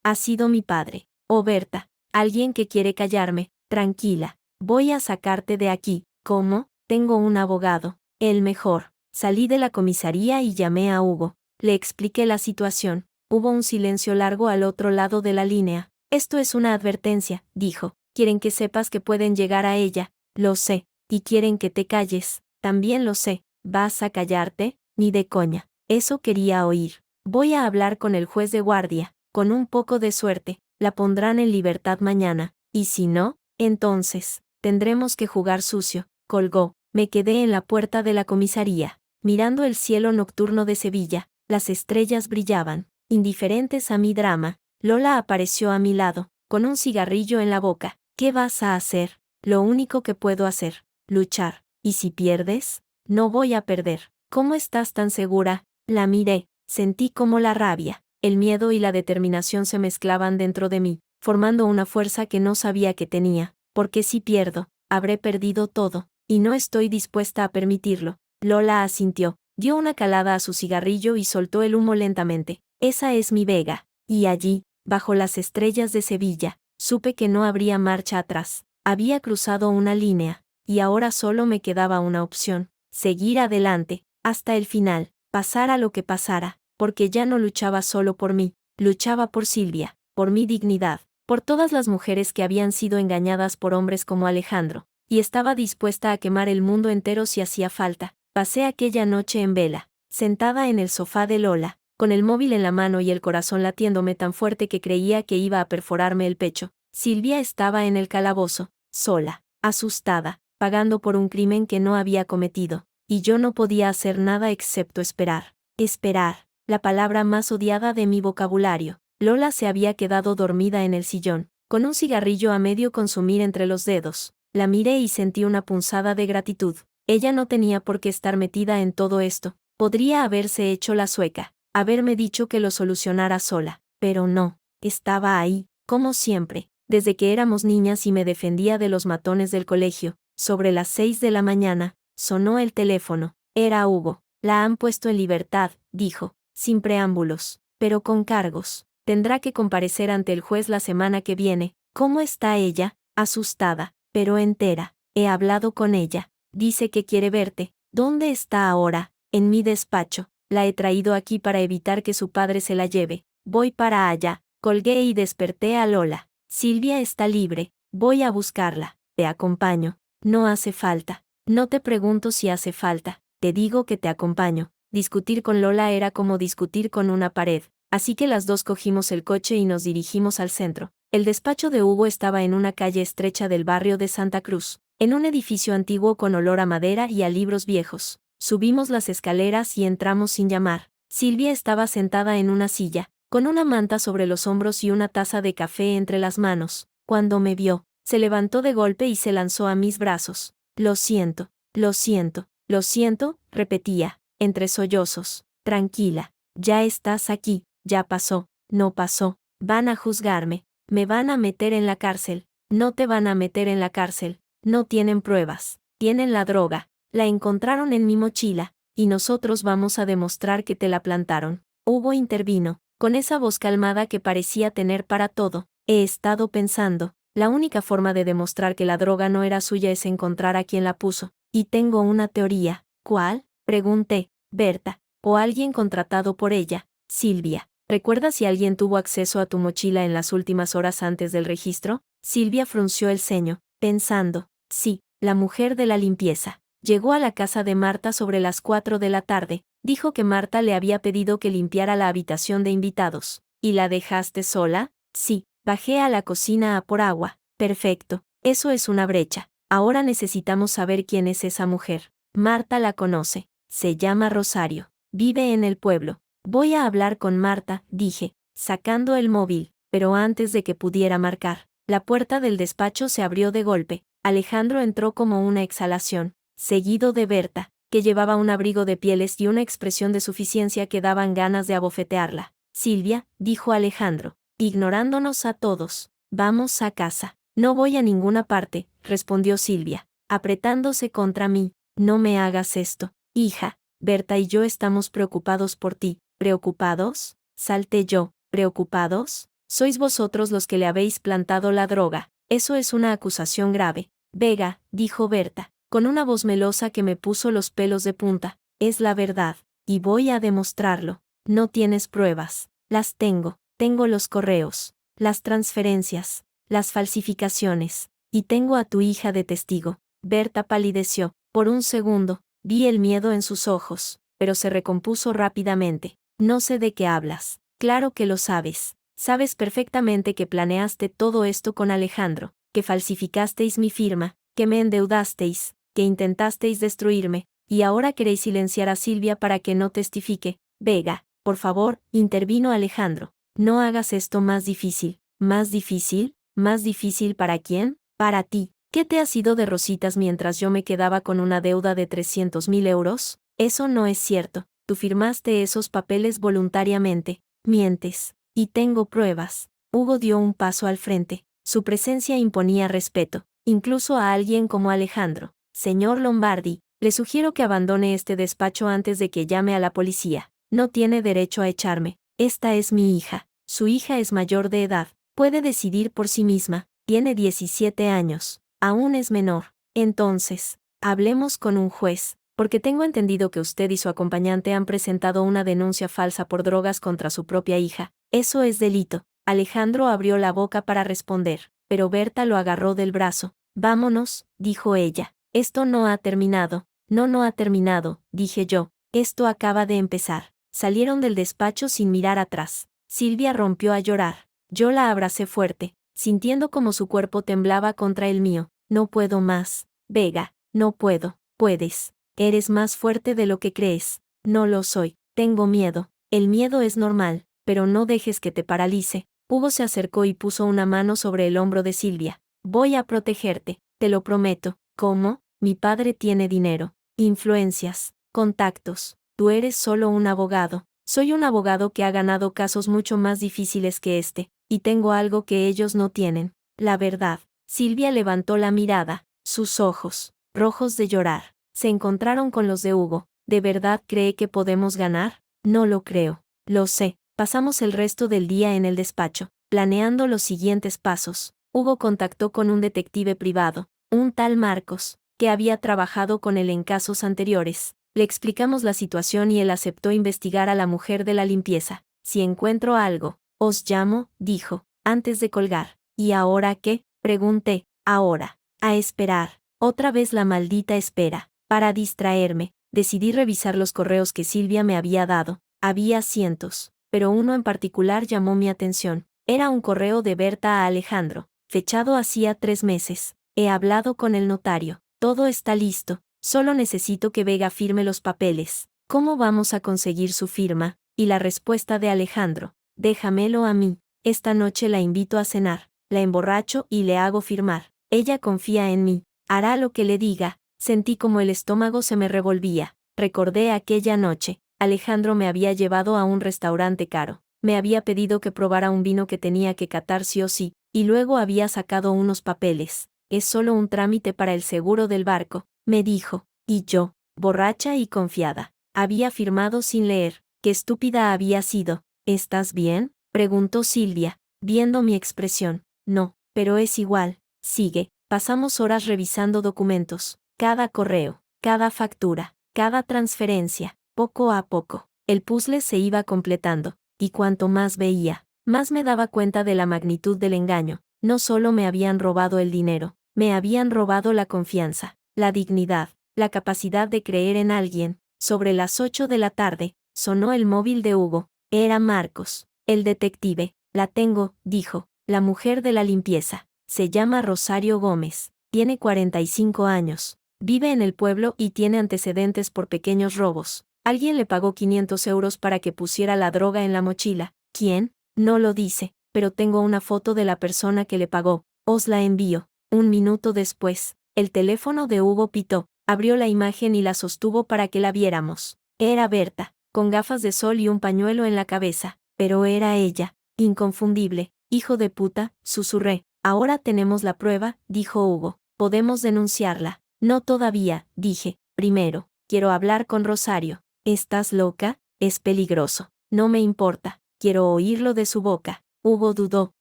ha sido mi padre. Oh Berta, alguien que quiere callarme. Tranquila, voy a sacarte de aquí. ¿Cómo? Tengo un abogado, el mejor. Salí de la comisaría y llamé a Hugo. Le expliqué la situación. Hubo un silencio largo al otro lado de la línea. Esto es una advertencia, dijo. Quieren que sepas que pueden llegar a ella. Lo sé. Y quieren que te calles. También lo sé. ¿Vas a callarte? Ni de coña. Eso quería oír. Voy a hablar con el juez de guardia. Con un poco de suerte, la pondrán en libertad mañana. Y si no, entonces, tendremos que jugar sucio. Colgó. Me quedé en la puerta de la comisaría, mirando el cielo nocturno de Sevilla. Las estrellas brillaban, indiferentes a mi drama. Lola apareció a mi lado, con un cigarrillo en la boca. ¿Qué vas a hacer? Lo único que puedo hacer. Luchar. ¿Y si pierdes? No voy a perder. ¿Cómo estás tan segura? La miré. Sentí como la rabia, el miedo y la determinación se mezclaban dentro de mí, formando una fuerza que no sabía que tenía. Porque si pierdo, habré perdido todo, y no estoy dispuesta a permitirlo. Lola asintió, dio una calada a su cigarrillo y soltó el humo lentamente. Esa es mi Vega. Y allí, bajo las estrellas de Sevilla, supe que no habría marcha atrás. Había cruzado una línea, y ahora solo me quedaba una opción: seguir adelante, hasta el final, pasara lo que pasara, porque ya no luchaba solo por mí, luchaba por Silvia, por mi dignidad, por todas las mujeres que habían sido engañadas por hombres como Alejandro, y estaba dispuesta a quemar el mundo entero si hacía falta. Pasé aquella noche en vela, sentada en el sofá de Lola, con el móvil en la mano y el corazón latiéndome tan fuerte que creía que iba a perforarme el pecho. Silvia estaba en el calabozo, sola, asustada, pagando por un crimen que no había cometido, y yo no podía hacer nada excepto esperar. Esperar, la palabra más odiada de mi vocabulario. Lola se había quedado dormida en el sillón, con un cigarrillo a medio consumir entre los dedos. La miré y sentí una punzada de gratitud. Ella no tenía por qué estar metida en todo esto. Podría haberse hecho la sueca, haberme dicho que lo solucionara sola, pero no, estaba ahí, como siempre, desde que éramos niñas y me defendía de los matones del colegio. Sobre las 6 de la mañana, sonó el teléfono. Era Hugo. La han puesto en libertad, dijo, sin preámbulos, pero con cargos. Tendrá que comparecer ante el juez la semana que viene. ¿Cómo está ella? Asustada, pero entera. He hablado con ella. Dice que quiere verte. ¿Dónde está ahora? En mi despacho. La he traído aquí para evitar que su padre se la lleve. Voy para allá. Colgué y desperté a Lola. Silvia está libre. Voy a buscarla. Te acompaño. No hace falta. No te pregunto si hace falta. Te digo que te acompaño. Discutir con Lola era como discutir con una pared, así que las dos cogimos el coche y nos dirigimos al centro. El despacho de Hugo estaba en una calle estrecha del barrio de Santa Cruz, en un edificio antiguo con olor a madera y a libros viejos. Subimos las escaleras y entramos sin llamar. Silvia estaba sentada en una silla, con una manta sobre los hombros y una taza de café entre las manos. Cuando me vio, se levantó de golpe y se lanzó a mis brazos. Lo siento, lo siento. Lo siento, repetía, entre sollozos. Tranquila, ya estás aquí, ya pasó, no pasó. Van a juzgarme, me van a meter en la cárcel. No te van a meter en la cárcel, no tienen pruebas, tienen la droga, la encontraron en mi mochila, y nosotros vamos a demostrar que te la plantaron. Hugo intervino, con esa voz calmada que parecía tener para todo. He estado pensando, la única forma de demostrar que la droga no era suya es encontrar a quien la puso. Y tengo una teoría. ¿Cuál? Pregunté. Berta, o alguien contratado por ella. Silvia, ¿recuerdas si alguien tuvo acceso a tu mochila en las últimas horas antes del registro? Silvia frunció el ceño, pensando. Sí, la mujer de la limpieza. Llegó a la casa de Marta sobre las 4 de la tarde. Dijo que Marta le había pedido que limpiara la habitación de invitados. ¿Y la dejaste sola? Sí, bajé a la cocina a por agua. Perfecto, eso es una brecha. Ahora necesitamos saber quién es esa mujer. Marta la conoce. Se llama Rosario. Vive en el pueblo. Voy a hablar con Marta, dije, sacando el móvil, pero antes de que pudiera marcar, la puerta del despacho se abrió de golpe. Alejandro entró como una exhalación, seguido de Berta, que llevaba un abrigo de pieles y una expresión de suficiencia que daban ganas de abofetearla. Silvia, dijo Alejandro, ignorándonos a todos, vamos a casa. No voy a ninguna parte, respondió Silvia, apretándose contra mí. No me hagas esto, hija. Berta y yo estamos preocupados por ti. ¿Preocupados? Salté yo. ¿Preocupados? Sois vosotros los que le habéis plantado la droga. Eso es una acusación grave. Vega, dijo Berta, con una voz melosa que me puso los pelos de punta. Es la verdad, y voy a demostrarlo. No tienes pruebas. Las tengo. Tengo los correos, las transferencias, las falsificaciones. Y tengo a tu hija de testigo. Berta palideció. Por un segundo, vi el miedo en sus ojos, pero se recompuso rápidamente. No sé de qué hablas. Claro que lo sabes. Sabes perfectamente que planeaste todo esto con Alejandro, que falsificasteis mi firma, que me endeudasteis, que intentasteis destruirme, y ahora queréis silenciar a Silvia para que no testifique. Vega, por favor, intervino Alejandro. No hagas esto más difícil. ¿Más difícil? ¿Más difícil para quién? Para ti. ¿Qué te has ido de rositas mientras yo me quedaba con una deuda de 300.000 euros? Eso no es cierto. Tú firmaste esos papeles voluntariamente. Mientes. Y tengo pruebas. Hugo dio un paso al frente. Su presencia imponía respeto, incluso a alguien como Alejandro. Señor Lombardi, le sugiero que abandone este despacho antes de que llame a la policía. No tiene derecho a echarme. Esta es mi hija. Su hija es mayor de edad. Puede decidir por sí misma. Tiene 17 años. Aún es menor. Entonces, hablemos con un juez, porque tengo entendido que usted y su acompañante han presentado una denuncia falsa por drogas contra su propia hija. Eso es delito. Alejandro abrió la boca para responder, pero Berta lo agarró del brazo. Vámonos, dijo ella. Esto no ha terminado. No ha terminado, dije yo. Esto acaba de empezar. Salieron del despacho sin mirar atrás. Silvia rompió a llorar. Yo la abracé fuerte, sintiendo como su cuerpo temblaba contra el mío. No puedo más. Vega, no puedo. Puedes. Eres más fuerte de lo que crees. No lo soy. Tengo miedo. El miedo es normal, pero no dejes que te paralice. Hugo se acercó y puso una mano sobre el hombro de Silvia. Voy a protegerte, te lo prometo. ¿Cómo? Mi padre tiene dinero, influencias, contactos. Tú eres solo un abogado. Soy un abogado que ha ganado casos mucho más difíciles que este, y tengo algo que ellos no tienen. La verdad. Silvia levantó la mirada. Sus ojos, rojos de llorar, se encontraron con los de Hugo. ¿De verdad cree que podemos ganar? No lo creo. Lo sé. Pasamos el resto del día en el despacho, planeando los siguientes pasos. Hugo contactó con un detective privado, un tal Marcos, que había trabajado con él en casos anteriores. Le explicamos la situación y él aceptó investigar a la mujer de la limpieza. Si encuentro algo, os llamo, dijo, antes de colgar. ¿Y ahora qué? Pregunté. Ahora. A esperar. Otra vez la maldita espera. Para distraerme, decidí revisar los correos que Silvia me había dado. Había cientos, pero uno en particular llamó mi atención. Era un correo de Berta a Alejandro, fechado hacía 3 meses. He hablado con el notario. Todo está listo. Solo necesito que Vega firme los papeles. ¿Cómo vamos a conseguir su firma? Y la respuesta de Alejandro. Déjamelo a mí. Esta noche la invito a cenar. La emborracho y le hago firmar. Ella confía en mí. Hará lo que le diga. Sentí como el estómago se me revolvía. Recordé aquella noche. Alejandro me había llevado a un restaurante caro. Me había pedido que probara un vino que tenía que catar sí o sí, y luego había sacado unos papeles. Es solo un trámite para el seguro del barco, me dijo. Y yo, borracha y confiada, había firmado sin leer. Qué estúpida había sido. ¿Estás bien?, preguntó Silvia, viendo mi expresión. No, pero es igual. Sigue. Pasamos horas revisando documentos, cada correo, cada factura, cada transferencia. Poco a poco, el puzzle se iba completando, y cuanto más veía, más me daba cuenta de la magnitud del engaño. No solo me habían robado el dinero, me habían robado la confianza, la dignidad, la capacidad de creer en alguien. Sobre las 8 de la tarde, sonó el móvil de Hugo. Era Marcos, el detective. La tengo, dijo, la mujer de la limpieza. Se llama Rosario Gómez. Tiene 45 años. Vive en el pueblo y tiene antecedentes por pequeños robos. Alguien le pagó 500 euros para que pusiera la droga en la mochila. ¿Quién? No lo dice, pero tengo una foto de la persona que le pagó. Os la envío. 1 minuto después, el teléfono de Hugo pitó. Abrió la imagen y la sostuvo para que la viéramos. Era Berta, con gafas de sol y un pañuelo en la cabeza. Pero era ella, inconfundible. Hijo de puta, susurré. Ahora tenemos la prueba, dijo Hugo. Podemos denunciarla. No todavía, dije. Primero, quiero hablar con Rosario. ¿Estás loca? Es peligroso. No me importa. Quiero oírlo de su boca. Hugo dudó,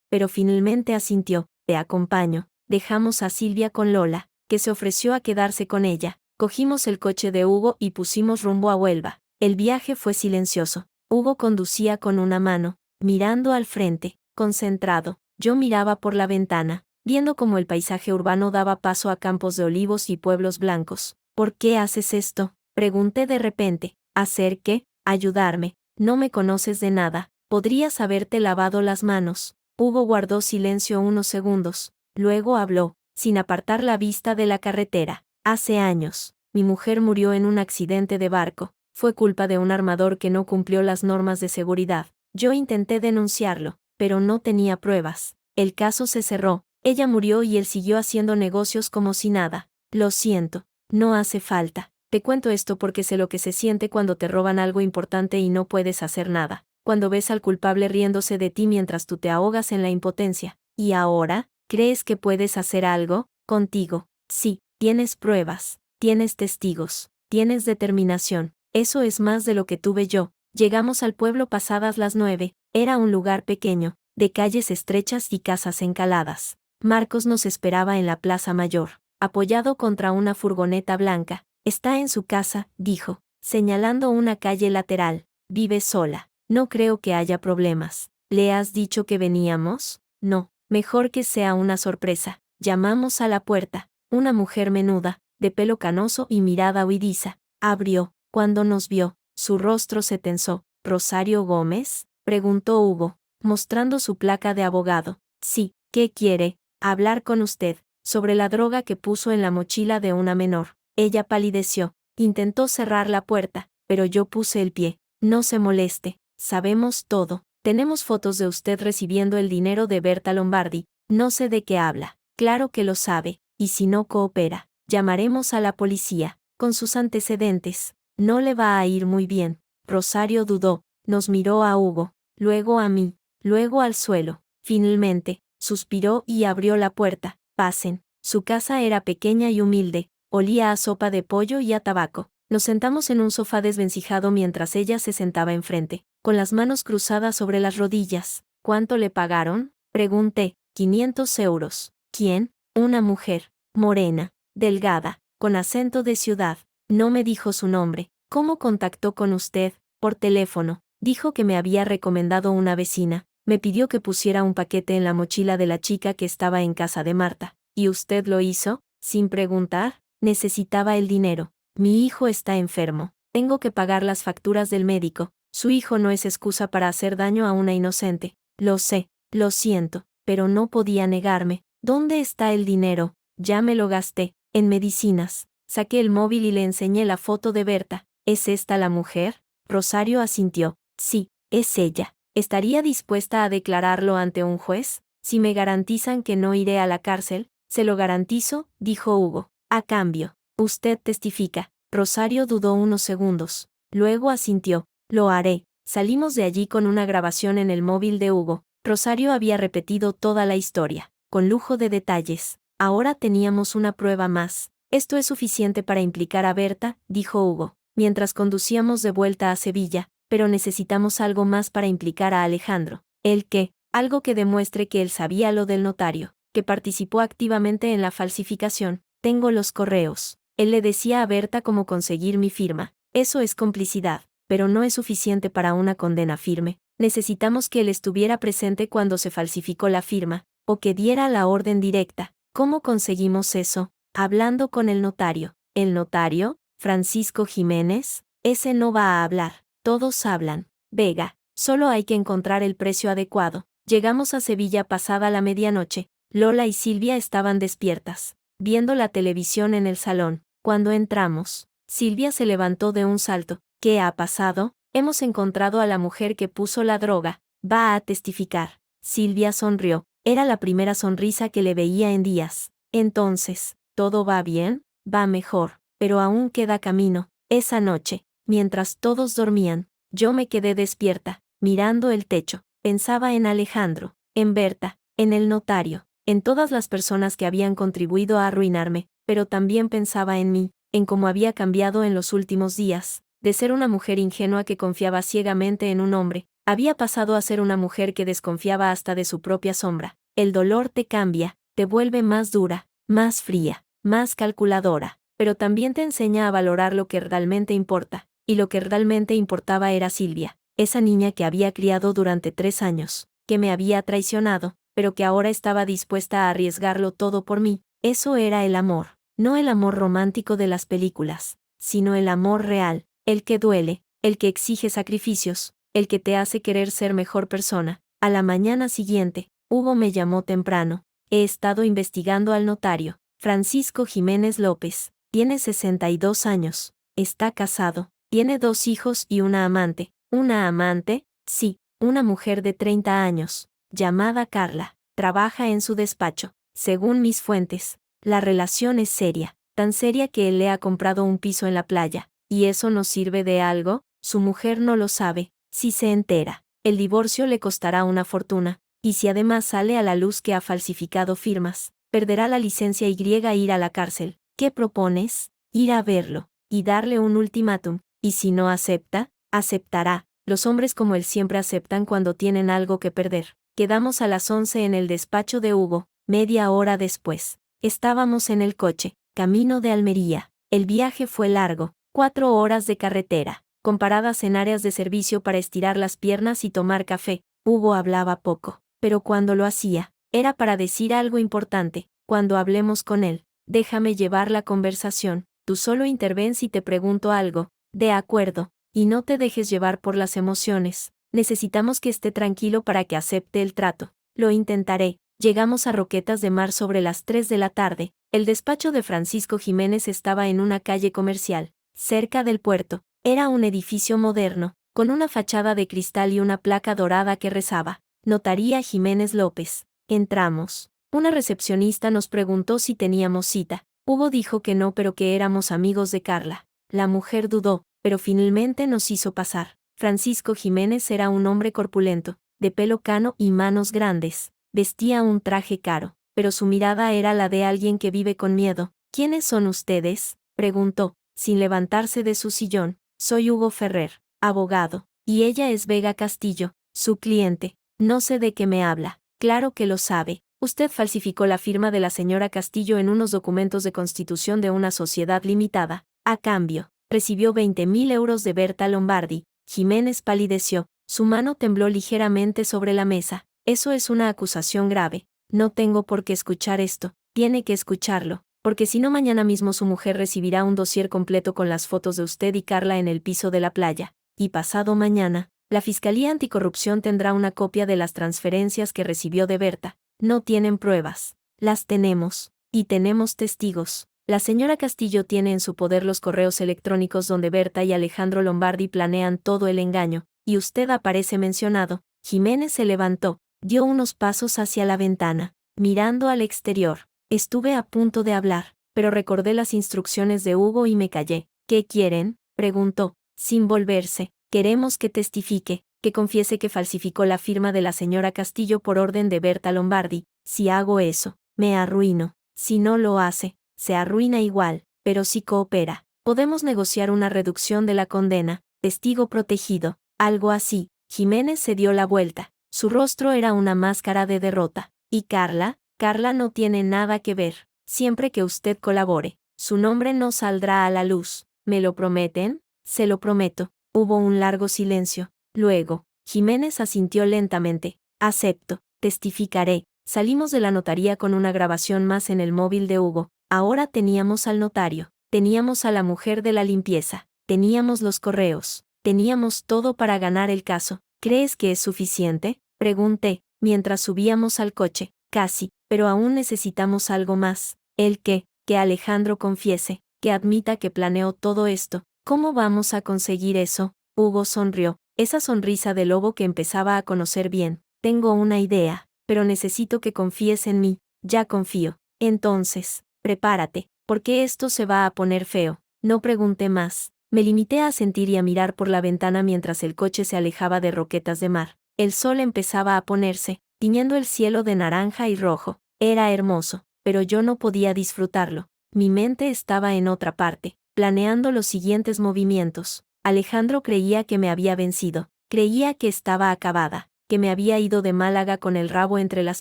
pero finalmente asintió. Te acompaño. Dejamos a Silvia con Lola, que se ofreció a quedarse con ella. Cogimos el coche de Hugo y pusimos rumbo a Huelva. El viaje fue silencioso. Hugo conducía con una mano, mirando al frente, concentrado. Yo miraba por la ventana, viendo cómo el paisaje urbano daba paso a campos de olivos y pueblos blancos. ¿Por qué haces esto?, pregunté de repente. ¿Hacer qué? Ayudarme. No me conoces de nada. Podrías haberte lavado las manos. Hugo guardó silencio unos segundos. Luego habló, sin apartar la vista de la carretera. Hace años, mi mujer murió en un accidente de barco. Fue culpa de un armador que no cumplió las normas de seguridad. Yo intenté denunciarlo, pero no tenía pruebas. El caso se cerró. Ella murió y él siguió haciendo negocios como si nada. Lo siento. No hace falta. Te cuento esto porque sé lo que se siente cuando te roban algo importante y no puedes hacer nada. Cuando ves al culpable riéndose de ti mientras tú te ahogas en la impotencia. ¿Y ahora? ¿Crees que puedes hacer algo? Contigo. Sí, tienes pruebas, tienes testigos, tienes determinación. Eso es más de lo que tuve yo. Llegamos al pueblo pasadas las 9. Era un lugar pequeño, de calles estrechas y casas encaladas. Marcos nos esperaba en la plaza mayor, apoyado contra una furgoneta blanca. Está en su casa, dijo, señalando una calle lateral. Vive sola. No creo que haya problemas. ¿Le has dicho que veníamos? No, mejor que sea una sorpresa. Llamamos a la puerta. Una mujer menuda, de pelo canoso y mirada huidiza, abrió. Cuando nos vio, su rostro se tensó. ¿Rosario Gómez?, preguntó Hugo, mostrando su placa de abogado. Sí, ¿qué quiere? Hablar con usted, sobre la droga que puso en la mochila de una menor. Ella palideció, intentó cerrar la puerta, pero yo puse el pie. No se moleste, sabemos todo. Tenemos fotos de usted recibiendo el dinero de Berta Lombardi. No sé de qué habla. Claro que lo sabe, y si no coopera, llamaremos a la policía. Con sus antecedentes, no le va a ir muy bien. Rosario dudó, nos miró a Hugo, luego a mí, luego al suelo. Finalmente, suspiró y abrió la puerta. Pasen. Su casa era pequeña y humilde, olía a sopa de pollo y a tabaco. Nos sentamos en un sofá desvencijado mientras ella se sentaba enfrente, con las manos cruzadas sobre las rodillas. ¿Cuánto le pagaron?, pregunté. 500 euros. ¿Quién? Una mujer, morena, delgada, con acento de ciudad. No me dijo su nombre. ¿Cómo contactó con usted? Por teléfono. Dijo que me había recomendado una vecina. Me pidió que pusiera un paquete en la mochila de la chica que estaba en casa de Marta. ¿Y usted lo hizo? Sin preguntar. Necesitaba el dinero. Mi hijo está enfermo. Tengo que pagar las facturas del médico. Su hijo no es excusa para hacer daño a una inocente. Lo sé, lo siento, pero no podía negarme. ¿Dónde está el dinero? Ya me lo gasté, en medicinas. Saqué el móvil y le enseñé la foto de Berta. ¿Es esta la mujer? Rosario asintió. Sí, es ella. ¿Estaría dispuesta a declararlo ante un juez? Si me garantizan que no iré a la cárcel, se lo garantizo, dijo Hugo. A cambio, usted testifica. Rosario dudó unos segundos. Luego asintió. Lo haré. Salimos de allí con una grabación en el móvil de Hugo. Rosario había repetido toda la historia, con lujo de detalles. Ahora teníamos una prueba más. Esto es suficiente para implicar a Berta, dijo Hugo, mientras conducíamos de vuelta a Sevilla, pero necesitamos algo más para implicar a Alejandro. ¿El qué? Algo que demuestre que él sabía lo del notario, que participó activamente en la falsificación. Tengo los correos. Él le decía a Berta cómo conseguir mi firma. Eso es complicidad, pero no es suficiente para una condena firme. Necesitamos que él estuviera presente cuando se falsificó la firma, o que diera la orden directa. ¿Cómo conseguimos eso? Hablando con el notario. ¿El notario? Francisco Jiménez. Ese no va a hablar. Todos hablan. Vega. Solo hay que encontrar el precio adecuado. Llegamos a Sevilla pasada la medianoche. Lola y Silvia estaban despiertas, viendo la televisión en el salón. Cuando entramos, Silvia se levantó de un salto. ¿Qué ha pasado? Hemos encontrado a la mujer que puso la droga. Va a testificar. Silvia sonrió. Era la primera sonrisa que le veía en días. Entonces, ¿todo va bien? Va mejor, pero aún queda camino. Esa noche, mientras todos dormían, yo me quedé despierta, mirando el techo. Pensaba en Alejandro, en Berta, en el notario, en todas las personas que habían contribuido a arruinarme, pero también pensaba en mí, en cómo había cambiado en los últimos días. De ser una mujer ingenua que confiaba ciegamente en un hombre, había pasado a ser una mujer que desconfiaba hasta de su propia sombra. El dolor te cambia, te vuelve más dura, más fría, más calculadora, pero también te enseña a valorar lo que realmente importa, y lo que realmente importaba era Silvia. esa niña que había criado durante 3 años, que me había traicionado, pero que ahora estaba dispuesta a arriesgarlo todo por mí. Eso era el amor, no el amor romántico de las películas, sino el amor real, el que duele, el que exige sacrificios, el que te hace querer ser mejor persona. A la mañana siguiente, Hugo me llamó temprano. He estado investigando al notario, Francisco Jiménez López. Tiene 62 años. Está casado. Tiene 2 hijos y una amante. ¿Una amante? Sí, una mujer de 30 años, llamada Carla. Trabaja en su despacho. Según mis fuentes, la relación es seria, tan seria que él le ha comprado un piso en la playa. ¿Y eso nos sirve de algo? Su mujer no lo sabe. Si se entera, el divorcio le costará una fortuna. Y si además sale a la luz que ha falsificado firmas, perderá la licencia y ir a la cárcel. ¿Qué propones? Ir a verlo, y darle un ultimátum, y si no acepta, aceptará. Los hombres como él siempre aceptan cuando tienen algo que perder. Quedamos a las 11 en el despacho de Hugo. Media hora después, estábamos en el coche, camino de Almería. El viaje fue largo, 4 horas de carretera, con paradas en áreas de servicio para estirar las piernas y tomar café. Hugo hablaba poco, pero cuando lo hacía, era para decir algo importante. Cuando hablemos con él, déjame llevar la conversación, tú solo interven si te pregunto algo. De acuerdo, y no te dejes llevar por las emociones. Necesitamos que esté tranquilo para que acepte el trato. Lo intentaré. Llegamos a Roquetas de Mar sobre las 3 de la tarde. El despacho de Francisco Jiménez estaba en una calle comercial, cerca del puerto. Era un edificio moderno, con una fachada de cristal y una placa dorada que rezaba: Notaría Jiménez López. Entramos. Una recepcionista nos preguntó si teníamos cita. Hugo dijo que no, pero que éramos amigos de Carla. La mujer dudó, pero finalmente nos hizo pasar. Francisco Jiménez era un hombre corpulento, de pelo cano y manos grandes. Vestía un traje caro, pero su mirada era la de alguien que vive con miedo. ¿Quiénes son ustedes?, preguntó, sin levantarse de su sillón. Soy Hugo Ferrer, abogado, y ella es Vega Castillo, su cliente. No sé de qué me habla. Claro que lo sabe. Usted falsificó la firma de la señora Castillo en unos documentos de constitución de una sociedad limitada. A cambio, recibió 20.000 euros de Berta Lombardi. Jiménez palideció, su mano tembló ligeramente sobre la mesa. Eso es una acusación grave. No tengo por qué escuchar esto. Tiene que escucharlo, porque si no mañana mismo su mujer recibirá un dossier completo con las fotos de usted y Carla en el piso de la playa. Y pasado mañana, la Fiscalía Anticorrupción tendrá una copia de las transferencias que recibió de Berta. No tienen pruebas. Las tenemos. Y tenemos testigos. La señora Castillo tiene en su poder los correos electrónicos donde Berta y Alejandro Lombardi planean todo el engaño, y usted aparece mencionado. Jiménez se levantó, dio unos pasos hacia la ventana, mirando al exterior. Estuve a punto de hablar, pero recordé las instrucciones de Hugo y me callé. ¿Qué quieren?, preguntó, sin volverse. Queremos que testifique, que confiese que falsificó la firma de la señora Castillo por orden de Berta Lombardi. Si hago eso, me arruino. Si no lo hace, se arruina igual, pero si coopera, podemos negociar una reducción de la condena. Testigo protegido, algo así. Jiménez se dio la vuelta. Su rostro era una máscara de derrota. ¿Y Carla? Carla no tiene nada que ver. Siempre que usted colabore, su nombre no saldrá a la luz. ¿Me lo prometen? Se lo prometo. Hubo un largo silencio. Luego, Jiménez asintió lentamente. Acepto. Testificaré. Salimos de la notaría con una grabación más en el móvil de Hugo. Ahora teníamos al notario. Teníamos a la mujer de la limpieza. Teníamos los correos. Teníamos todo para ganar el caso. ¿Crees que es suficiente?, pregunté, mientras subíamos al coche. Casi, pero aún necesitamos algo más. ¿El qué? Que Alejandro confiese, que admita que planeó todo esto. ¿Cómo vamos a conseguir eso? Hugo sonrió, esa sonrisa de lobo que empezaba a conocer bien. Tengo una idea, pero necesito que confíes en mí. Ya confío. Entonces, prepárate, porque esto se va a poner feo. No pregunté más. Me limité a sentir y a mirar por la ventana mientras el coche se alejaba de Roquetas de Mar. El sol empezaba a ponerse, tiñendo el cielo de naranja y rojo. Era hermoso, pero yo no podía disfrutarlo. Mi mente estaba en otra parte, planeando los siguientes movimientos. Alejandro creía que me había vencido. Creía que estaba acabada, que me había ido de Málaga con el rabo entre las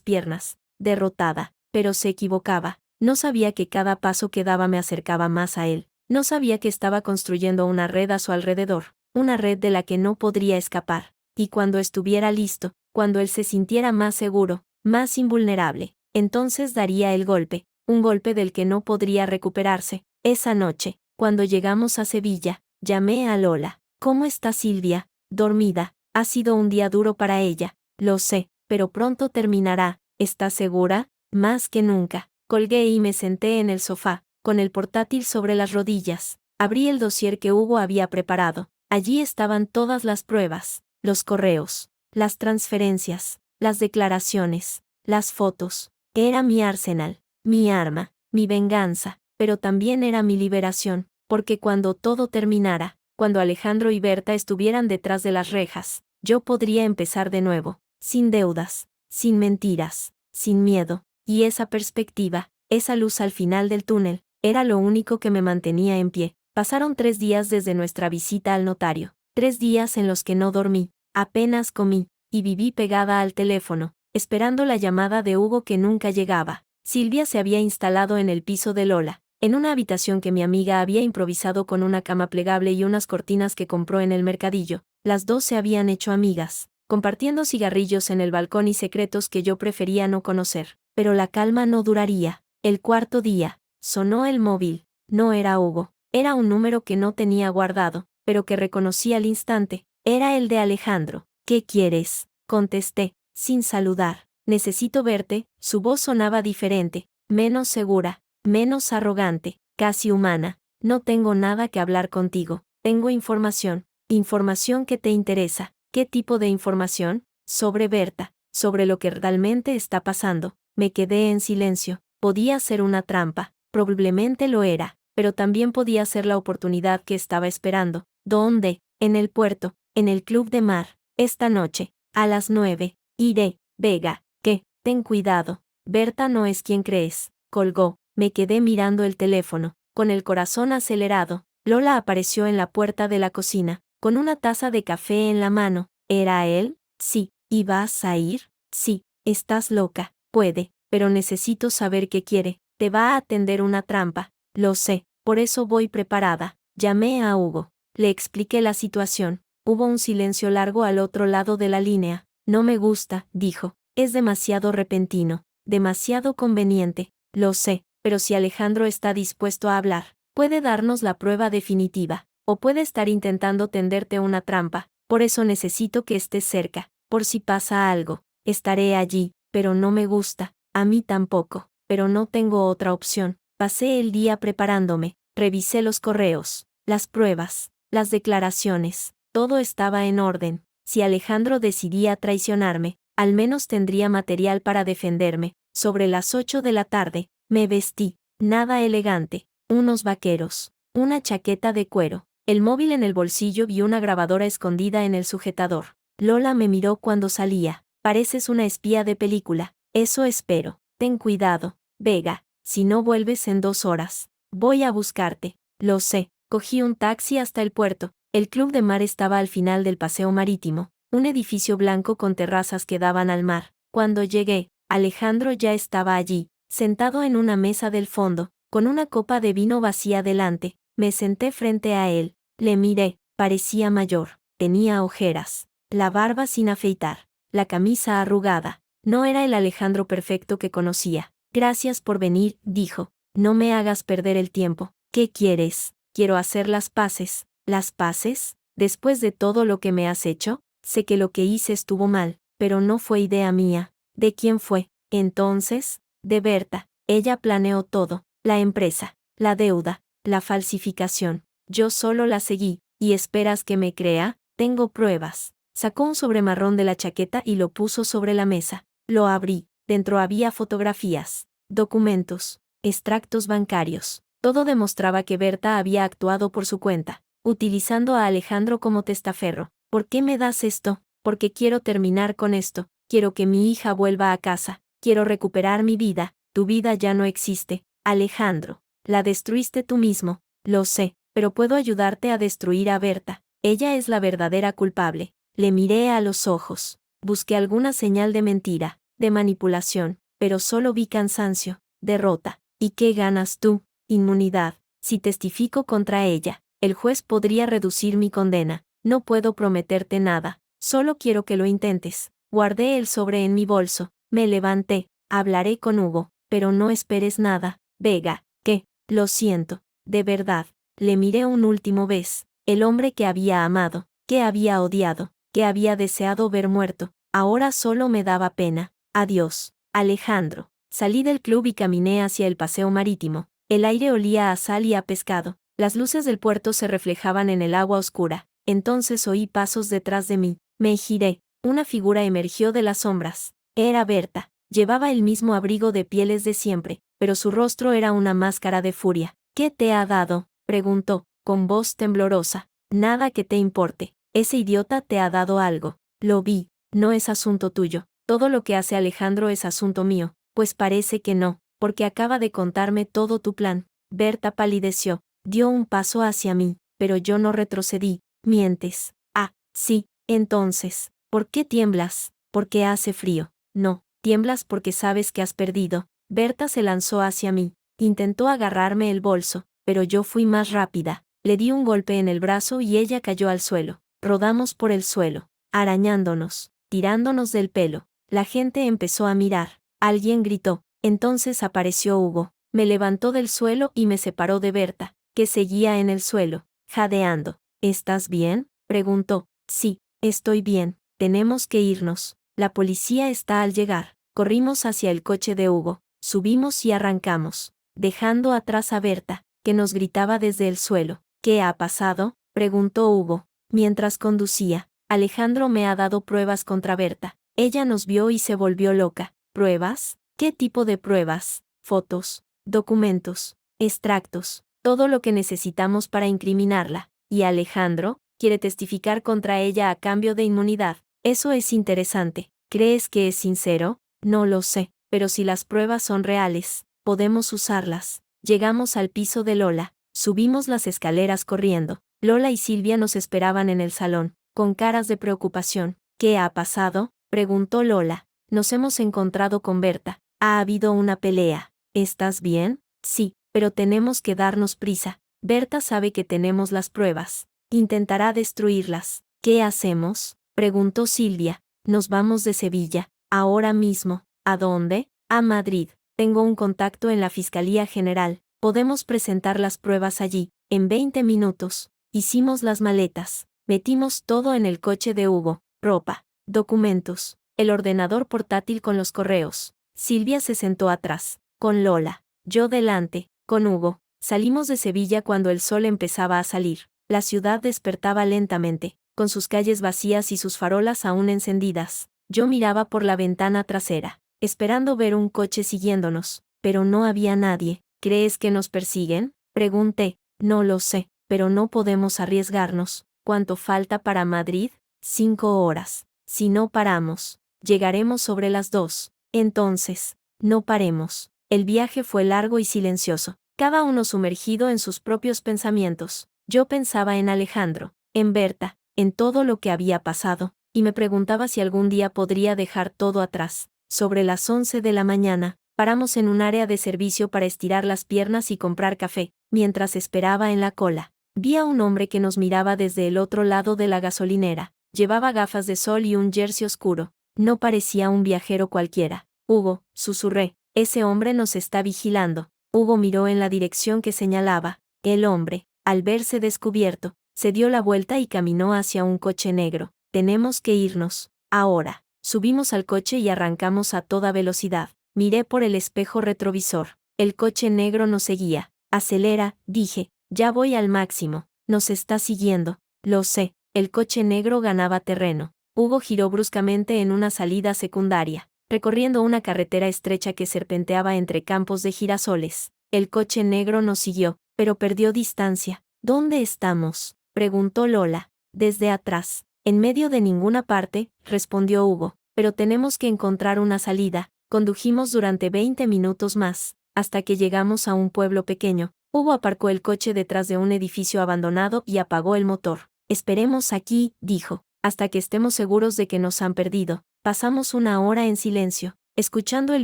piernas, derrotada, pero se equivocaba. No sabía que cada paso que daba me acercaba más a él. No sabía que estaba construyendo una red a su alrededor, una red de la que no podría escapar. Y cuando estuviera listo, cuando él se sintiera más seguro, más invulnerable, entonces daría el golpe, un golpe del que no podría recuperarse. Esa noche, cuando llegamos a Sevilla, llamé a Lola. ¿Cómo está Silvia? Dormida. Ha sido un día duro para ella, lo sé, pero pronto terminará. ¿Estás segura? Más que nunca. Colgué y me senté en el sofá, con el portátil sobre las rodillas. Abrí el dossier que Hugo había preparado. Allí estaban todas las pruebas, los correos, las transferencias, las declaraciones, las fotos. Era mi arsenal, mi arma, mi venganza, pero también era mi liberación, porque cuando todo terminara, cuando Alejandro y Berta estuvieran detrás de las rejas, yo podría empezar de nuevo, sin deudas, sin mentiras, sin miedo, y esa perspectiva, esa luz al final del túnel, era lo único que me mantenía en pie. Pasaron 3 días desde nuestra visita al notario, 3 días en los que no dormí, apenas comí, y viví pegada al teléfono, esperando la llamada de Hugo que nunca llegaba. Silvia se había instalado en el piso de Lola, en una habitación que mi amiga había improvisado con una cama plegable y unas cortinas que compró en el mercadillo. Las dos se habían hecho amigas, compartiendo cigarrillos en el balcón y secretos que yo prefería no conocer. Pero la calma no duraría. El cuarto día, sonó el móvil. No era Hugo. Era un número que no tenía guardado, pero que reconocí al instante. Era el de Alejandro. ¿Qué quieres? Contesté, sin saludar. Necesito verte. Su voz sonaba diferente, menos segura, menos arrogante, casi humana. No tengo nada que hablar contigo. Tengo información. Información que te interesa. ¿Qué tipo de información? Sobre Berta, sobre lo que realmente está pasando. Me quedé en silencio. Podía ser una trampa. Probablemente lo era, pero también podía ser la oportunidad que estaba esperando. ¿Dónde? En el puerto, en el club de mar. Esta noche, a las 9. Iré. Vega, ¿qué? Ten cuidado. Berta no es quien crees. Colgó. Me quedé mirando el teléfono, con el corazón acelerado. Lola apareció en la puerta de la cocina, con una taza de café en la mano. ¿Era él? Sí. ¿Y vas a ir? Sí. Estás loca. Puede, pero necesito saber qué quiere. Te va a tender una trampa. Lo sé, por eso voy preparada. Llamé a Hugo. Le expliqué la situación. Hubo un silencio largo al otro lado de la línea. No me gusta, dijo. Es demasiado repentino, demasiado conveniente. Lo sé, pero si Alejandro está dispuesto a hablar, puede darnos la prueba definitiva, o puede estar intentando tenderte una trampa. Por eso necesito que estés cerca, por si pasa algo. Estaré allí, pero no me gusta. A mí tampoco, pero no tengo otra opción. Pasé el día preparándome, revisé los correos, las pruebas, las declaraciones. Todo estaba en orden. Si Alejandro decidía traicionarme, al menos tendría material para defenderme. Sobre las 8 de la tarde, me vestí, nada elegante, unos vaqueros, una chaqueta de cuero, el móvil en el bolsillo y una grabadora escondida en el sujetador. Lola me miró cuando salía. Pareces una espía de película. Eso espero. Ten cuidado, Vega, si no vuelves en 2 horas. Voy a buscarte. Lo sé. Cogí un taxi hasta el puerto. El club de mar estaba al final del paseo marítimo, un edificio blanco con terrazas que daban al mar. Cuando llegué, Alejandro ya estaba allí, sentado en una mesa del fondo, con una copa de vino vacía delante. Me senté frente a él. Le miré. Parecía mayor. Tenía ojeras. La barba sin afeitar. La camisa arrugada. No era el Alejandro perfecto que conocía. Gracias por venir, dijo. No me hagas perder el tiempo. ¿Qué quieres? Quiero hacer las paces. ¿Las paces? Después de todo lo que me has hecho, sé que lo que hice estuvo mal, pero no fue idea mía. ¿De quién fue? Entonces, de Berta. Ella planeó todo, la empresa, la deuda, la falsificación. Yo solo la seguí, ¿y esperas que me crea? Tengo pruebas. Sacó un sobre marrón de la chaqueta y lo puso sobre la mesa. Lo abrí. Dentro había fotografías, documentos, extractos bancarios. Todo demostraba que Berta había actuado por su cuenta, utilizando a Alejandro como testaferro. ¿Por qué me das esto? Porque quiero terminar con esto. Quiero que mi hija vuelva a casa. Quiero recuperar mi vida. Tu vida ya no existe, Alejandro. La destruiste tú mismo. Lo sé, pero puedo ayudarte a destruir a Berta. Ella es la verdadera culpable. Le miré a los ojos. Busqué alguna señal de mentira, de manipulación, pero solo vi cansancio, derrota. ¿Y qué ganas tú? Inmunidad. Si testifico contra ella, el juez podría reducir mi condena. No puedo prometerte nada, solo quiero que lo intentes. Guardé el sobre en mi bolso, me levanté, hablaré con Hugo, pero no esperes nada, Vega, que, lo siento, de verdad. Le miré un último vez, el hombre que había amado, que había odiado, que había deseado ver muerto, ahora solo me daba pena. Adiós, Alejandro. Salí del club y caminé hacia el paseo marítimo. El aire olía a sal y a pescado. Las luces del puerto se reflejaban en el agua oscura. Entonces oí pasos detrás de mí. Me giré. Una figura emergió de las sombras. Era Berta. Llevaba el mismo abrigo de pieles de siempre, pero su rostro era una máscara de furia. ¿Qué te ha dado?, preguntó, con voz temblorosa. Nada que te importe. Ese idiota te ha dado algo. Lo vi. No es asunto tuyo. Todo lo que hace Alejandro es asunto mío. Pues parece que no, porque acaba de contarme todo tu plan. Berta palideció. Dio un paso hacia mí, pero yo no retrocedí. Mientes. Ah, sí. Entonces, ¿por qué tiemblas? Porque hace frío. No, tiemblas porque sabes que has perdido. Berta se lanzó hacia mí. Intentó agarrarme el bolso, pero yo fui más rápida. Le di un golpe en el brazo y ella cayó al suelo. Rodamos por el suelo, arañándonos, tirándonos del pelo. La gente empezó a mirar. Alguien gritó. Entonces apareció Hugo. Me levantó del suelo y me separó de Berta, que seguía en el suelo, jadeando. ¿Estás bien?, preguntó. Sí, estoy bien. Tenemos que irnos. La policía está al llegar. Corrimos hacia el coche de Hugo. Subimos y arrancamos, dejando atrás a Berta, que nos gritaba desde el suelo. ¿Qué ha pasado?, preguntó Hugo. Mientras conducía, Alejandro me ha dado pruebas contra Berta. Ella nos vio y se volvió loca. ¿Pruebas? ¿Qué tipo de pruebas? Fotos, documentos, extractos, todo lo que necesitamos para incriminarla. Y Alejandro quiere testificar contra ella a cambio de inmunidad. Eso es interesante. ¿Crees que es sincero? No lo sé, pero si las pruebas son reales, podemos usarlas. Llegamos al piso de Lola, subimos las escaleras corriendo. Lola y Silvia nos esperaban en el salón, con caras de preocupación. ¿Qué ha pasado?, preguntó Lola. Nos hemos encontrado con Berta. Ha habido una pelea. ¿Estás bien? Sí, pero tenemos que darnos prisa. Berta sabe que tenemos las pruebas. Intentará destruirlas. ¿Qué hacemos?, preguntó Silvia. Nos vamos de Sevilla, ahora mismo. ¿A dónde? A Madrid. Tengo un contacto en la Fiscalía General. Podemos presentar las pruebas allí, en 20 minutos. Hicimos las maletas. Metimos todo en el coche de Hugo. Ropa, documentos, el ordenador portátil con los correos. Silvia se sentó atrás, con Lola. Yo delante, con Hugo. Salimos de Sevilla cuando el sol empezaba a salir. La ciudad despertaba lentamente, con sus calles vacías y sus farolas aún encendidas. Yo miraba por la ventana trasera, esperando ver un coche siguiéndonos, pero no había nadie. ¿Crees que nos persiguen?, pregunté. No lo sé, pero no podemos arriesgarnos. ¿Cuánto falta para Madrid? 5 horas. Si no paramos, llegaremos sobre las 2. Entonces, no paremos. El viaje fue largo y silencioso, cada uno sumergido en sus propios pensamientos. Yo pensaba en Alejandro, en Berta, en todo lo que había pasado, y me preguntaba si algún día podría dejar todo atrás. Sobre las 11 de la mañana, paramos en un área de servicio para estirar las piernas y comprar café. Mientras esperaba en la cola, vi a un hombre que nos miraba desde el otro lado de la gasolinera. Llevaba gafas de sol y un jersey oscuro. No parecía un viajero cualquiera. Hugo, susurré, ese hombre nos está vigilando. Hugo miró en la dirección que señalaba. El hombre, al verse descubierto, se dio la vuelta y caminó hacia un coche negro. Tenemos que irnos. Ahora. Subimos al coche y arrancamos a toda velocidad. Miré por el espejo retrovisor. El coche negro nos seguía. Acelera, dije, ya voy al máximo. Nos está siguiendo. Lo sé. El coche negro ganaba terreno. Hugo giró bruscamente en una salida secundaria, recorriendo una carretera estrecha que serpenteaba entre campos de girasoles. El coche negro nos siguió, pero perdió distancia. ¿Dónde estamos?, preguntó Lola. Desde atrás. En medio de ninguna parte, respondió Hugo, pero tenemos que encontrar una salida. Condujimos durante 20 minutos más, hasta que llegamos a un pueblo pequeño. Hugo aparcó el coche detrás de un edificio abandonado y apagó el motor. Esperemos aquí, dijo, hasta que estemos seguros de que nos han perdido. Pasamos una hora en silencio, escuchando el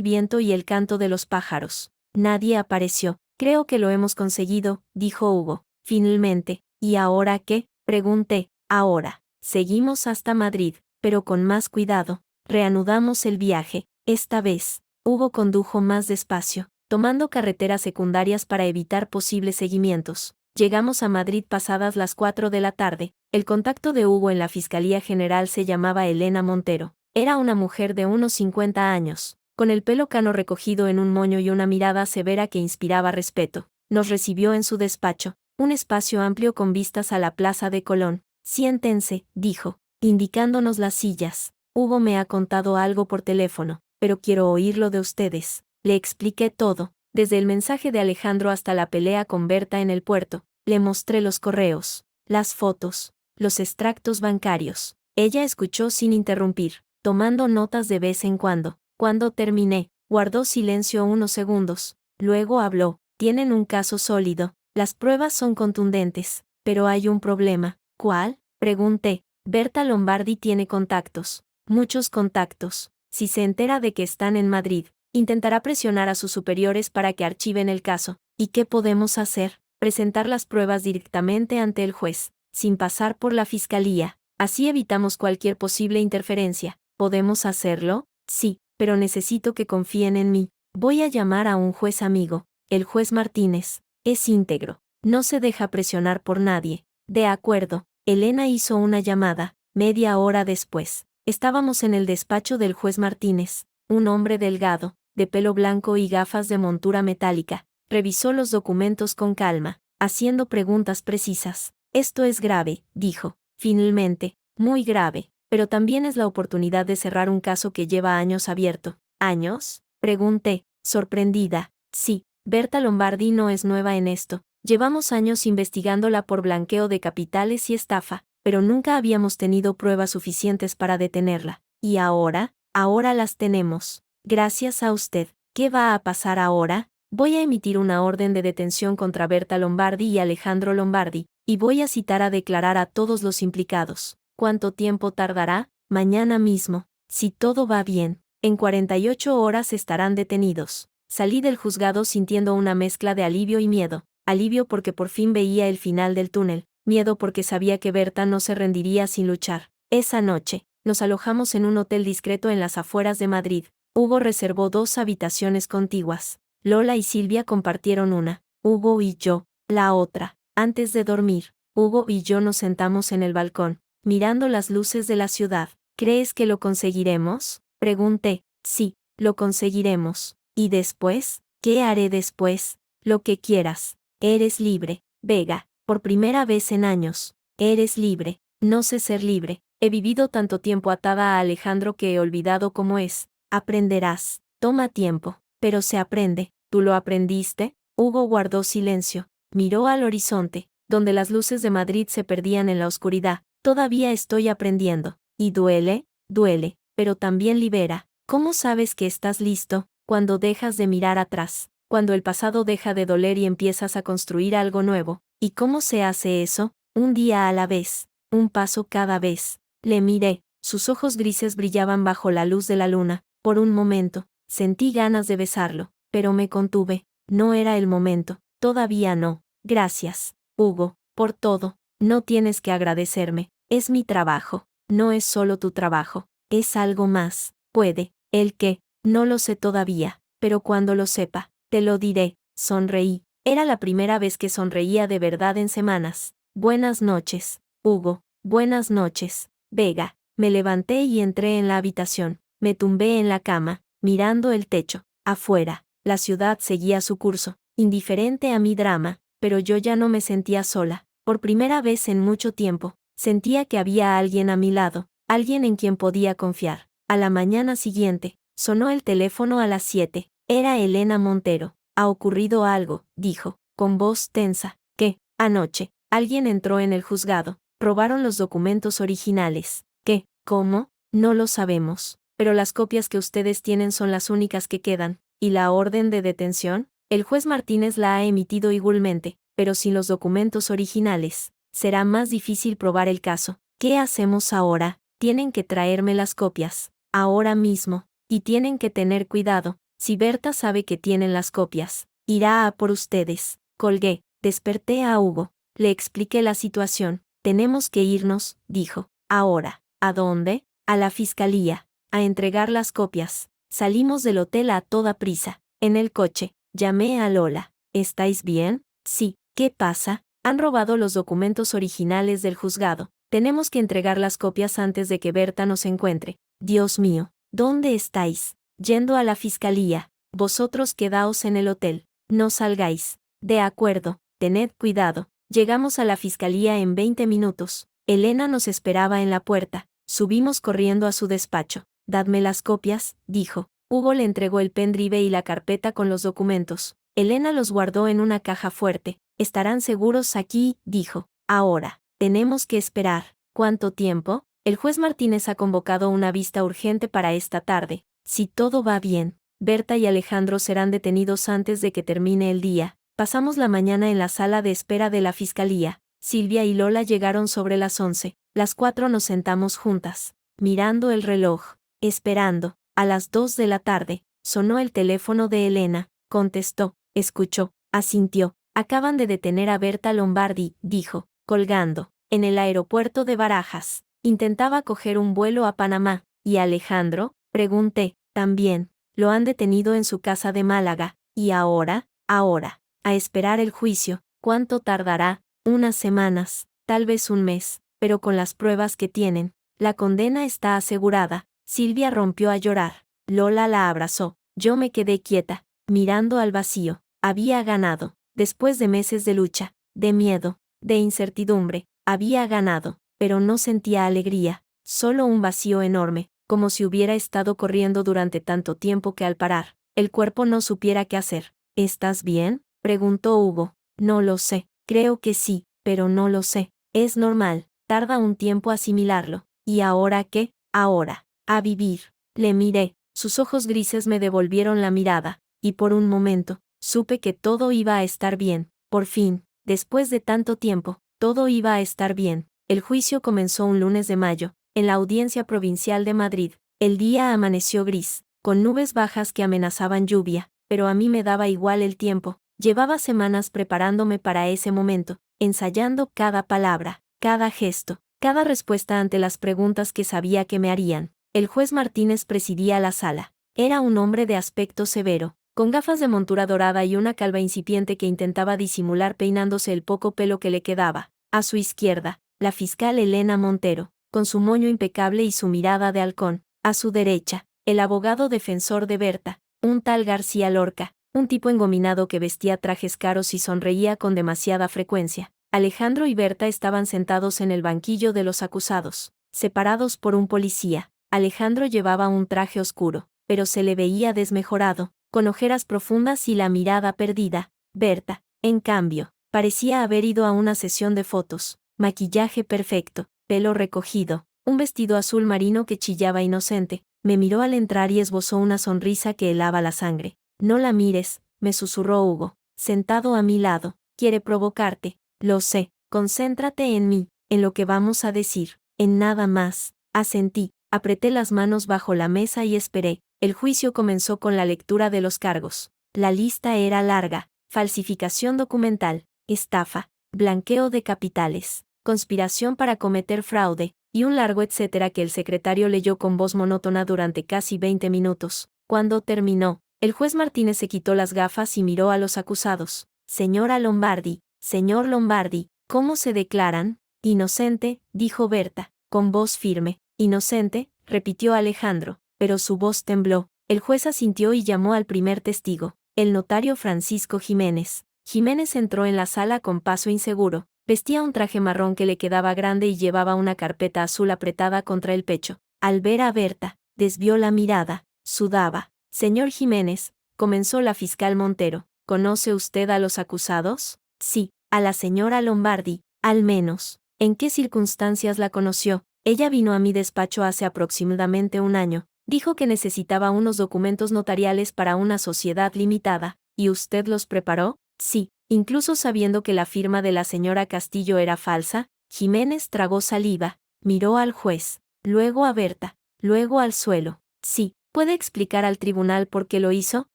viento y el canto de los pájaros. Nadie apareció. Creo que lo hemos conseguido, dijo Hugo. Finalmente. ¿Y ahora qué?, pregunté. Ahora, seguimos hasta Madrid, pero con más cuidado. Reanudamos el viaje. Esta vez, Hugo condujo más despacio, tomando carreteras secundarias para evitar posibles seguimientos. Llegamos a Madrid pasadas las 4 de la tarde. El contacto de Hugo en la Fiscalía General se llamaba Elena Montero. Era una mujer de unos 50 años, con el pelo cano recogido en un moño y una mirada severa que inspiraba respeto. Nos recibió en su despacho, un espacio amplio con vistas a la Plaza de Colón. Siéntense, dijo, indicándonos las sillas. Hugo me ha contado algo por teléfono, pero quiero oírlo de ustedes. Le expliqué todo, desde el mensaje de Alejandro hasta la pelea con Berta en el puerto. Le mostré los correos, las fotos, los extractos bancarios. Ella escuchó sin interrumpir, tomando notas de vez en cuando. Cuando terminé, guardó silencio unos segundos. Luego habló. Tienen un caso sólido. Las pruebas son contundentes, pero hay un problema. ¿Cuál? Pregunté. Berta Lombardi tiene contactos. Muchos contactos. Si se entera de que están en Madrid, intentará presionar a sus superiores para que archiven el caso. ¿Y qué podemos hacer? Presentar las pruebas directamente ante el juez, sin pasar por la fiscalía. Así evitamos cualquier posible interferencia. ¿Podemos hacerlo? Sí, pero necesito que confíen en mí. Voy a llamar a un juez amigo. El juez Martínez. Es íntegro. No se deja presionar por nadie. De acuerdo. Elena hizo una llamada. Media hora después, estábamos en el despacho del juez Martínez. Un hombre delgado, de pelo blanco y gafas de montura metálica, revisó los documentos con calma, haciendo preguntas precisas. Esto es grave, dijo. Finalmente, muy grave, pero también es la oportunidad de cerrar un caso que lleva años abierto. ¿Años? Pregunté, sorprendida. Sí, Berta Lombardi no es nueva en esto. Llevamos años investigándola por blanqueo de capitales y estafa, pero nunca habíamos tenido pruebas suficientes para detenerla. ¿Y ahora? Ahora las tenemos. Gracias a usted. ¿Qué va a pasar ahora? Voy a emitir una orden de detención contra Berta Lombardi y Alejandro Lombardi, y voy a citar a declarar a todos los implicados. ¿Cuánto tiempo tardará? Mañana mismo. Si todo va bien, en 48 horas estarán detenidos. Salí del juzgado sintiendo una mezcla de alivio y miedo. Alivio porque por fin veía el final del túnel, miedo porque sabía que Berta no se rendiría sin luchar. Esa noche, nos alojamos en un hotel discreto en las afueras de Madrid. Hugo reservó 2 habitaciones contiguas. Lola y Silvia compartieron una. Hugo y yo, la otra. Antes de dormir, Hugo y yo nos sentamos en el balcón, mirando las luces de la ciudad. ¿Crees que lo conseguiremos? Pregunté. Sí, lo conseguiremos. ¿Y después? ¿Qué haré después? Lo que quieras. Eres libre, Vega, por primera vez en años. Eres libre. No sé ser libre. He vivido tanto tiempo atada a Alejandro que he olvidado cómo es. Aprenderás. Toma tiempo, pero se aprende. ¿Tú lo aprendiste? Hugo guardó silencio. Miró al horizonte, donde las luces de Madrid se perdían en la oscuridad. Todavía estoy aprendiendo. ¿Y duele? Duele, pero también libera. ¿Cómo sabes que estás listo? Cuando dejas de mirar atrás. Cuando el pasado deja de doler y empiezas a construir algo nuevo. ¿Y cómo se hace eso? Un día a la vez, un paso cada vez. Le miré, sus ojos grises brillaban bajo la luz de la luna. Por un momento, sentí ganas de besarlo, pero me contuve. No era el momento, todavía no. Gracias, Hugo, por todo. No tienes que agradecerme, es mi trabajo. No es solo tu trabajo, es algo más. Puede, ¿el qué? No lo sé todavía, pero cuando lo sepa, te lo diré. Sonreí. Era la primera vez que sonreía de verdad en semanas. Buenas noches, Hugo. Buenas noches, Vega. Me levanté y entré en la habitación. Me tumbé en la cama, mirando el techo. Afuera, la ciudad seguía su curso, indiferente a mi drama, pero yo ya no me sentía sola. Por primera vez en mucho tiempo, sentía que había alguien a mi lado, alguien en quien podía confiar. A la mañana siguiente, sonó el teléfono a las 7. Era Elena Montero. Ha ocurrido algo, dijo, con voz tensa. ¿Qué? Anoche, alguien entró en el juzgado. Robaron los documentos originales. ¿Qué? ¿Cómo? No lo sabemos. Pero las copias que ustedes tienen son las únicas que quedan. ¿Y la orden de detención? El juez Martínez la ha emitido igualmente, pero sin los documentos originales. Será más difícil probar el caso. ¿Qué hacemos ahora? Tienen que traerme las copias. Ahora mismo. Y tienen que tener cuidado. Si Berta sabe que tienen las copias, irá a por ustedes. Colgué. Desperté a Hugo. Le expliqué la situación. Tenemos que irnos, dijo. Ahora. ¿A dónde? A la fiscalía. A entregar las copias. Salimos del hotel a toda prisa. En el coche, llamé a Lola. ¿Estáis bien? Sí. ¿Qué pasa? Han robado los documentos originales del juzgado. Tenemos que entregar las copias antes de que Berta nos encuentre. Dios mío, ¿dónde estáis? Yendo a la fiscalía. Vosotros quedaos en el hotel. No salgáis. De acuerdo, tened cuidado. Llegamos a la fiscalía en 20 minutos. Elena nos esperaba en la puerta. Subimos corriendo a su despacho. Dadme las copias, dijo. Hugo le entregó el pendrive y la carpeta con los documentos. Elena los guardó en una caja fuerte. Estarán seguros aquí, dijo. Ahora, tenemos que esperar. ¿Cuánto tiempo? El juez Martínez ha convocado una vista urgente para esta tarde. Si todo va bien, Berta y Alejandro serán detenidos antes de que termine el día. Pasamos la mañana en la sala de espera de la fiscalía. Silvia y Lola llegaron sobre las 11. Las 4 nos sentamos juntas, mirando el reloj, esperando. A las 2 de la tarde, sonó el teléfono de Elena. Contestó, escuchó, asintió. Acaban de detener a Berta Lombardi, dijo, colgando, en el aeropuerto de Barajas. Intentaba coger un vuelo a Panamá. ¿Y Alejandro? Pregunté. También. Lo han detenido en su casa de Málaga. ¿Y ahora? Ahora. A esperar el juicio. ¿Cuánto tardará? Unas semanas, tal vez un mes, pero con las pruebas que tienen, la condena está asegurada. Silvia rompió a llorar. Lola la abrazó. Yo me quedé quieta, mirando al vacío. Había ganado. Después de meses de lucha, de miedo, de incertidumbre, había ganado, pero no sentía alegría, solo un vacío enorme, como si hubiera estado corriendo durante tanto tiempo que al parar, el cuerpo no supiera qué hacer. ¿Estás bien?, preguntó Hugo. No lo sé, creo que sí, pero no lo sé. Es normal, tarda un tiempo asimilarlo. ¿Y ahora qué? Ahora, a vivir. Le miré, sus ojos grises me devolvieron la mirada, y por un momento, supe que todo iba a estar bien. Por fin, después de tanto tiempo, todo iba a estar bien. El juicio comenzó un lunes de mayo, en la Audiencia Provincial de Madrid. El día amaneció gris, con nubes bajas que amenazaban lluvia, pero a mí me daba igual el tiempo. Llevaba semanas preparándome para ese momento, ensayando cada palabra, cada gesto, cada respuesta ante las preguntas que sabía que me harían. El juez Martínez presidía la sala. Era un hombre de aspecto severo, con gafas de montura dorada y una calva incipiente que intentaba disimular peinándose el poco pelo que le quedaba. A su izquierda, la fiscal Elena Montero, con su moño impecable y su mirada de halcón. A su derecha, el abogado defensor de Berta, un tal García Lorca, un tipo engominado que vestía trajes caros y sonreía con demasiada frecuencia. Alejandro y Berta estaban sentados en el banquillo de los acusados, separados por un policía. Alejandro llevaba un traje oscuro, pero se le veía desmejorado, con ojeras profundas y la mirada perdida. Berta, en cambio, parecía haber ido a una sesión de fotos, maquillaje perfecto, pelo recogido, un vestido azul marino que chillaba inocente. Me miró al entrar y esbozó una sonrisa que helaba la sangre. No la mires, me susurró Hugo, sentado a mi lado. Quiere provocarte. Lo sé, concéntrate en mí, en lo que vamos a decir, en nada más. Asentí, apreté las manos bajo la mesa y esperé. El juicio comenzó con la lectura de los cargos. La lista era larga: falsificación documental, estafa, blanqueo de capitales, conspiración para cometer fraude, y un largo etcétera que el secretario leyó con voz monótona durante casi 20 minutos. Cuando terminó, el juez Martínez se quitó las gafas y miró a los acusados. Señora Lombardi, señor Lombardi, ¿cómo se declaran? Inocente, dijo Berta, con voz firme. Inocente, repitió Alejandro, pero su voz tembló. El juez asintió y llamó al primer testigo, el notario Francisco Jiménez. Jiménez entró en la sala con paso inseguro. Vestía un traje marrón que le quedaba grande y llevaba una carpeta azul apretada contra el pecho. Al ver a Berta, desvió la mirada, sudaba. Señor Jiménez, comenzó la fiscal Montero, ¿conoce usted a los acusados? Sí, a la señora Lombardi, al menos. ¿En qué circunstancias la conoció? Ella vino a mi despacho hace aproximadamente un año. Dijo que necesitaba unos documentos notariales para una sociedad limitada. ¿Y usted los preparó? Sí, incluso sabiendo que la firma de la señora Castillo era falsa. Jiménez tragó saliva, miró al juez, luego a Berta, luego al suelo. Sí. ¿Puede explicar al tribunal por qué lo hizo?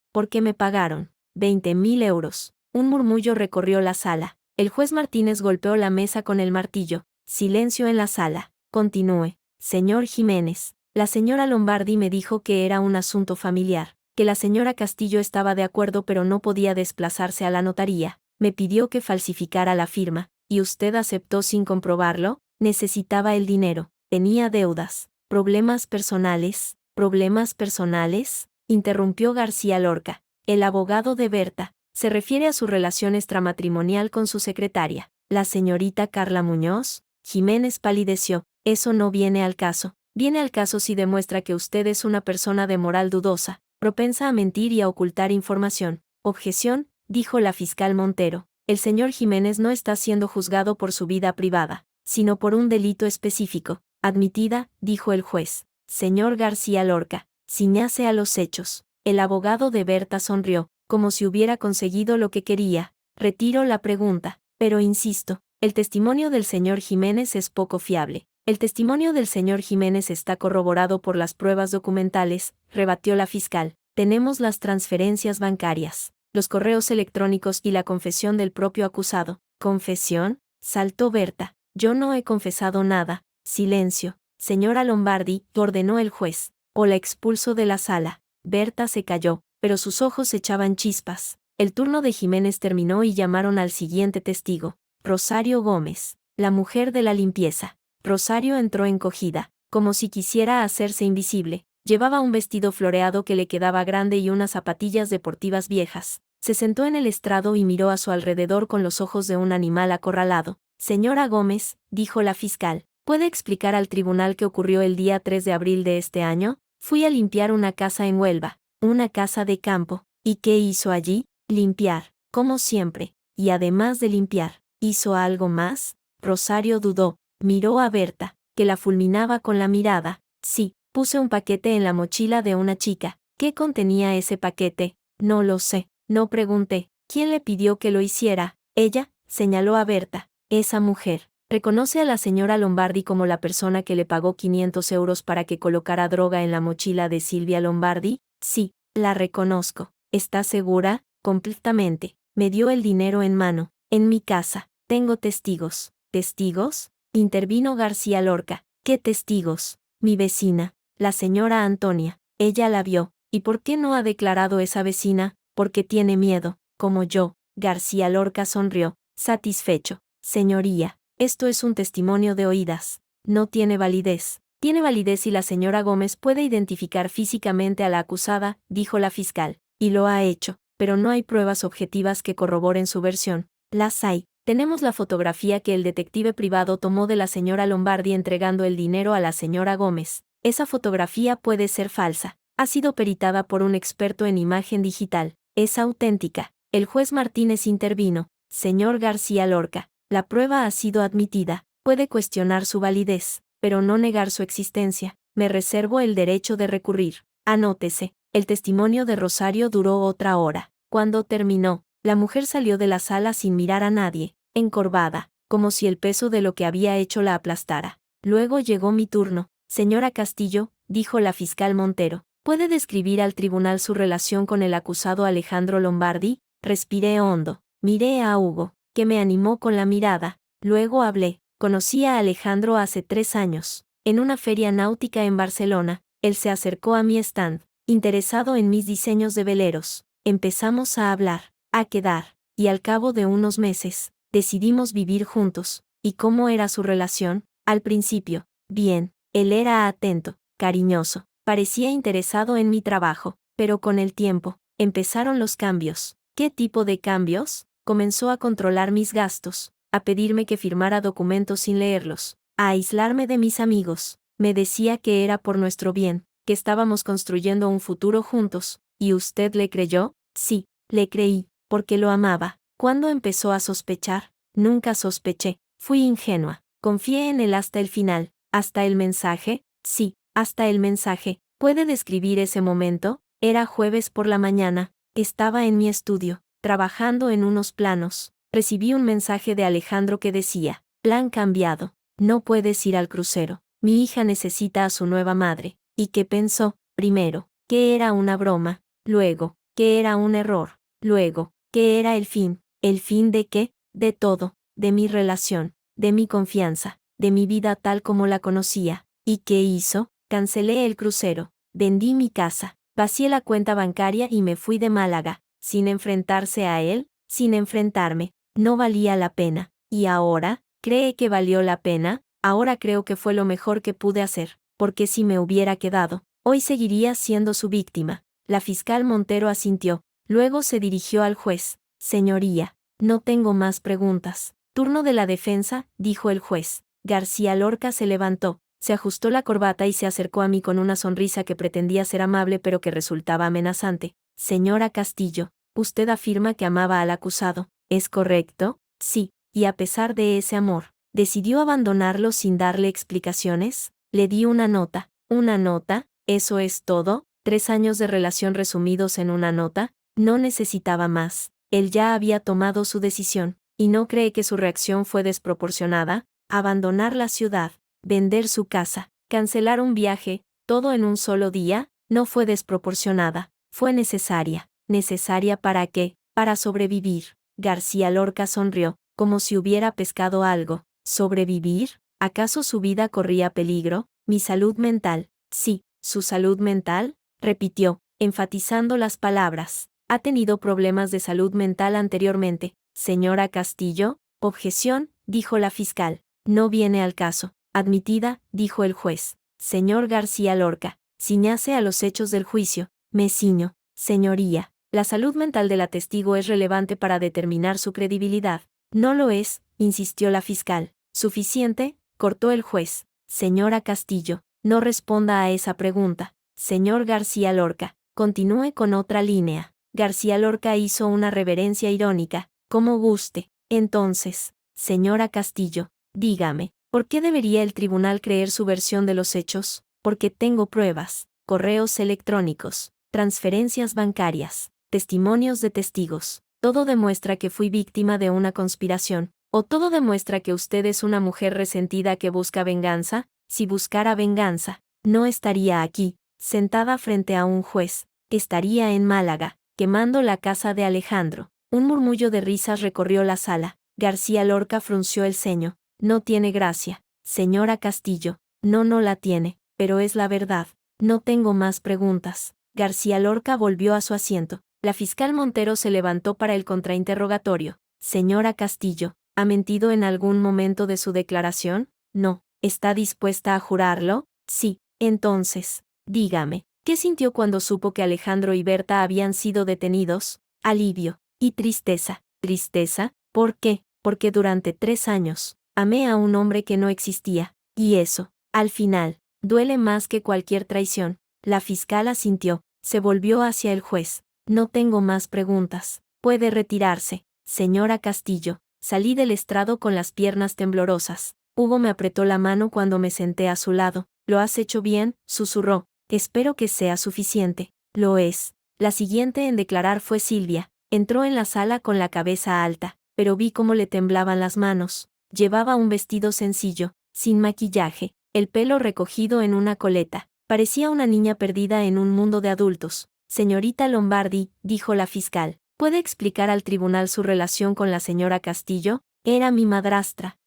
¿Por qué me pagaron 20.000 euros? Un murmullo recorrió la sala. El juez Martínez golpeó la mesa con el martillo. Silencio en la sala. Continúe. Señor Jiménez. La señora Lombardi me dijo que era un asunto familiar, que la señora Castillo estaba de acuerdo pero no podía desplazarse a la notaría. Me pidió que falsificara la firma, y usted aceptó sin comprobarlo. Necesitaba el dinero. Tenía deudas. ¿Problemas personales? ¿Problemas personales?, interrumpió García Lorca. El abogado de Berta se refiere a su relación extramatrimonial con su secretaria, la señorita Carla Muñoz. Jiménez palideció. Eso no viene al caso. Viene al caso si demuestra que usted es una persona de moral dudosa, propensa a mentir y a ocultar información. Objeción, dijo la fiscal Montero. El señor Jiménez no está siendo juzgado por su vida privada, sino por un delito específico. Admitida, dijo el juez. Señor García Lorca, ciñase a los hechos. El abogado de Berta sonrió, como si hubiera conseguido lo que quería. Retiro la pregunta, pero insisto, el testimonio del señor Jiménez es poco fiable. El testimonio del señor Jiménez está corroborado por las pruebas documentales, rebatió la fiscal. Tenemos las transferencias bancarias, los correos electrónicos y la confesión del propio acusado. ¿Confesión?, saltó Berta. Yo no he confesado nada. Silencio. Señora Lombardi, ordenó el juez, o la expulso de la sala. Berta se calló, pero sus ojos echaban chispas. El turno de Jiménez terminó y llamaron al siguiente testigo, Rosario Gómez, la mujer de la limpieza. Rosario entró encogida, como si quisiera hacerse invisible. Llevaba un vestido floreado que le quedaba grande y unas zapatillas deportivas viejas. Se sentó en el estrado y miró a su alrededor con los ojos de un animal acorralado. Señora Gómez, dijo la fiscal, ¿puede explicar al tribunal qué ocurrió el día 3 de abril de este año? Fui a limpiar una casa en Huelva, una casa de campo. ¿Y qué hizo allí? Limpiar, como siempre. Y además de limpiar, ¿hizo algo más? Rosario dudó, miró a Berta, que la fulminaba con la mirada. Sí, puse un paquete en la mochila de una chica. ¿Qué contenía ese paquete? No lo sé, no pregunté. ¿Quién le pidió que lo hiciera? Ella, señaló a Berta. Esa mujer. ¿Reconoce a la señora Lombardi como la persona que le pagó 500 euros para que colocara droga en la mochila de Silvia Lombardi? Sí, la reconozco. ¿Está segura? Completamente. Me dio el dinero en mano. En mi casa. Tengo testigos. ¿Testigos?, intervino García Lorca. ¿Qué testigos? Mi vecina, la señora Antonia. Ella la vio. ¿Y por qué no ha declarado esa vecina? Porque tiene miedo, como yo. García Lorca sonrió, satisfecho. Señoría, esto es un testimonio de oídas. No tiene validez. Tiene validez si la señora Gómez puede identificar físicamente a la acusada, dijo la fiscal. Y lo ha hecho, pero no hay pruebas objetivas que corroboren su versión. Las hay. Tenemos la fotografía que el detective privado tomó de la señora Lombardi entregando el dinero a la señora Gómez. Esa fotografía puede ser falsa. Ha sido peritada por un experto en imagen digital. Es auténtica. El juez Martínez intervino. Señor García Lorca, la prueba ha sido admitida. Puede cuestionar su validez, pero no negar su existencia. Me reservo el derecho de recurrir. Anótese. El testimonio de Rosario duró otra hora. Cuando terminó, la mujer salió de la sala sin mirar a nadie, encorvada, como si el peso de lo que había hecho la aplastara. Luego llegó mi turno. Señora Castillo, dijo la fiscal Montero, ¿puede describir al tribunal su relación con el acusado Alejandro Lombardi? Respiré hondo. Miré a Hugo, que me animó con la mirada. Luego hablé. Conocí a Alejandro hace 3 años. En una feria náutica en Barcelona, él se acercó a mi stand, interesado en mis diseños de veleros. Empezamos a hablar, a quedar, y al cabo de unos meses, decidimos vivir juntos. ¿Y cómo era su relación? Al principio, bien, él era atento, cariñoso, parecía interesado en mi trabajo, pero con el tiempo, empezaron los cambios. ¿Qué tipo de cambios? Comenzó a controlar mis gastos, a pedirme que firmara documentos sin leerlos, a aislarme de mis amigos. Me decía que era por nuestro bien, que estábamos construyendo un futuro juntos. ¿Y usted le creyó? Sí, le creí, porque lo amaba. ¿Cuándo empezó a sospechar? Nunca sospeché, fui ingenua. Confié en él hasta el final. ¿Hasta el mensaje? Sí, hasta el mensaje. ¿Puede describir ese momento? Era jueves por la mañana. Estaba en mi estudio, trabajando en unos planos. Recibí un mensaje de Alejandro que decía, plan cambiado. No puedes ir al crucero. Mi hija necesita a su nueva madre. ¿Y qué pensó? Primero, que era una broma. Luego, que era un error. Luego, que era el fin. ¿El fin de qué? De todo. De mi relación. De mi confianza. de mi vida tal como la conocía. ¿Y qué hizo? Cancelé el crucero, vendí mi casa, vacié la cuenta bancaria y me fui de Málaga, sin enfrentarse a él, sin enfrentarme. No valía la pena. ¿Y ahora? ¿Cree que valió la pena? Ahora creo que fue lo mejor que pude hacer, porque si me hubiera quedado, hoy seguiría siendo su víctima. La fiscal Montero asintió, luego se dirigió al juez. Señoría, no tengo más preguntas. Turno de la defensa, dijo el juez. García Lorca se levantó, se ajustó la corbata y se acercó a mí con una sonrisa que pretendía ser amable pero que resultaba amenazante. Señora Castillo, usted afirma que amaba al acusado, ¿es correcto? Sí, y a pesar de ese amor, ¿decidió abandonarlo sin darle explicaciones? Le di una nota. ¿Una nota? ¿Eso es todo? ¿3 años de relación resumidos en una nota? No necesitaba más. Él ya había tomado su decisión, ¿y no cree que su reacción fue desproporcionada? Abandonar la ciudad, vender su casa, cancelar un viaje, todo en un solo día, no fue desproporcionada, fue necesaria. ¿Necesaria para qué? Para sobrevivir. García Lorca sonrió, como si hubiera pescado algo. ¿Sobrevivir? ¿Acaso su vida corría peligro? ¿Mi salud mental? Sí, ¿su salud mental? Repitió, enfatizando las palabras. ¿Ha tenido problemas de salud mental anteriormente, señora Castillo? Objeción, dijo la fiscal. No viene al caso. Admitida, dijo el juez. Señor García Lorca, ciñase a los hechos del juicio. Me ciño. Señoría, la salud mental de la testigo es relevante para determinar su credibilidad. No lo es, insistió la fiscal. Suficiente, cortó el juez. Señora Castillo, no responda a esa pregunta. Señor García Lorca, continúe con otra línea. García Lorca hizo una reverencia irónica. Como guste. Entonces, señora Castillo, dígame, ¿por qué debería el tribunal creer su versión de los hechos? Porque tengo pruebas, correos electrónicos, transferencias bancarias, testimonios de testigos. Todo demuestra que fui víctima de una conspiración. ¿O todo demuestra que usted es una mujer resentida que busca venganza? Si buscara venganza, no estaría aquí, sentada frente a un juez. Estaría en Málaga, quemando la casa de Alejandro. Un murmullo de risas recorrió la sala. García Lorca frunció el ceño. No tiene gracia, señora Castillo. No la tiene, pero es la verdad. No tengo más preguntas. García Lorca volvió a su asiento. La fiscal Montero se levantó para el contrainterrogatorio. Señora Castillo, ¿ha mentido en algún momento de su declaración? No. ¿Está dispuesta a jurarlo? Sí. Entonces, dígame, ¿qué sintió cuando supo que Alejandro y Berta habían sido detenidos? Alivio. Y tristeza. ¿Tristeza? ¿Por qué? Porque durante 3 años, amé a un hombre que no existía. Y eso, al final, duele más que cualquier traición. La fiscal asintió, se volvió hacia el juez. No tengo más preguntas. Puede retirarse. Señora Castillo, salí del estrado con las piernas temblorosas. Hugo me apretó la mano cuando me senté a su lado. «Lo has hecho bien», susurró. «Espero que sea suficiente». «Lo es». La siguiente en declarar fue Silvia. Entró en la sala con la cabeza alta, pero vi cómo le temblaban las manos. Llevaba un vestido sencillo, sin maquillaje, el pelo recogido en una coleta. Parecía una niña perdida en un mundo de adultos. «Señorita Lombardi», dijo la fiscal, ¿puede explicar al tribunal su relación con la señora Castillo? Era mi madrastra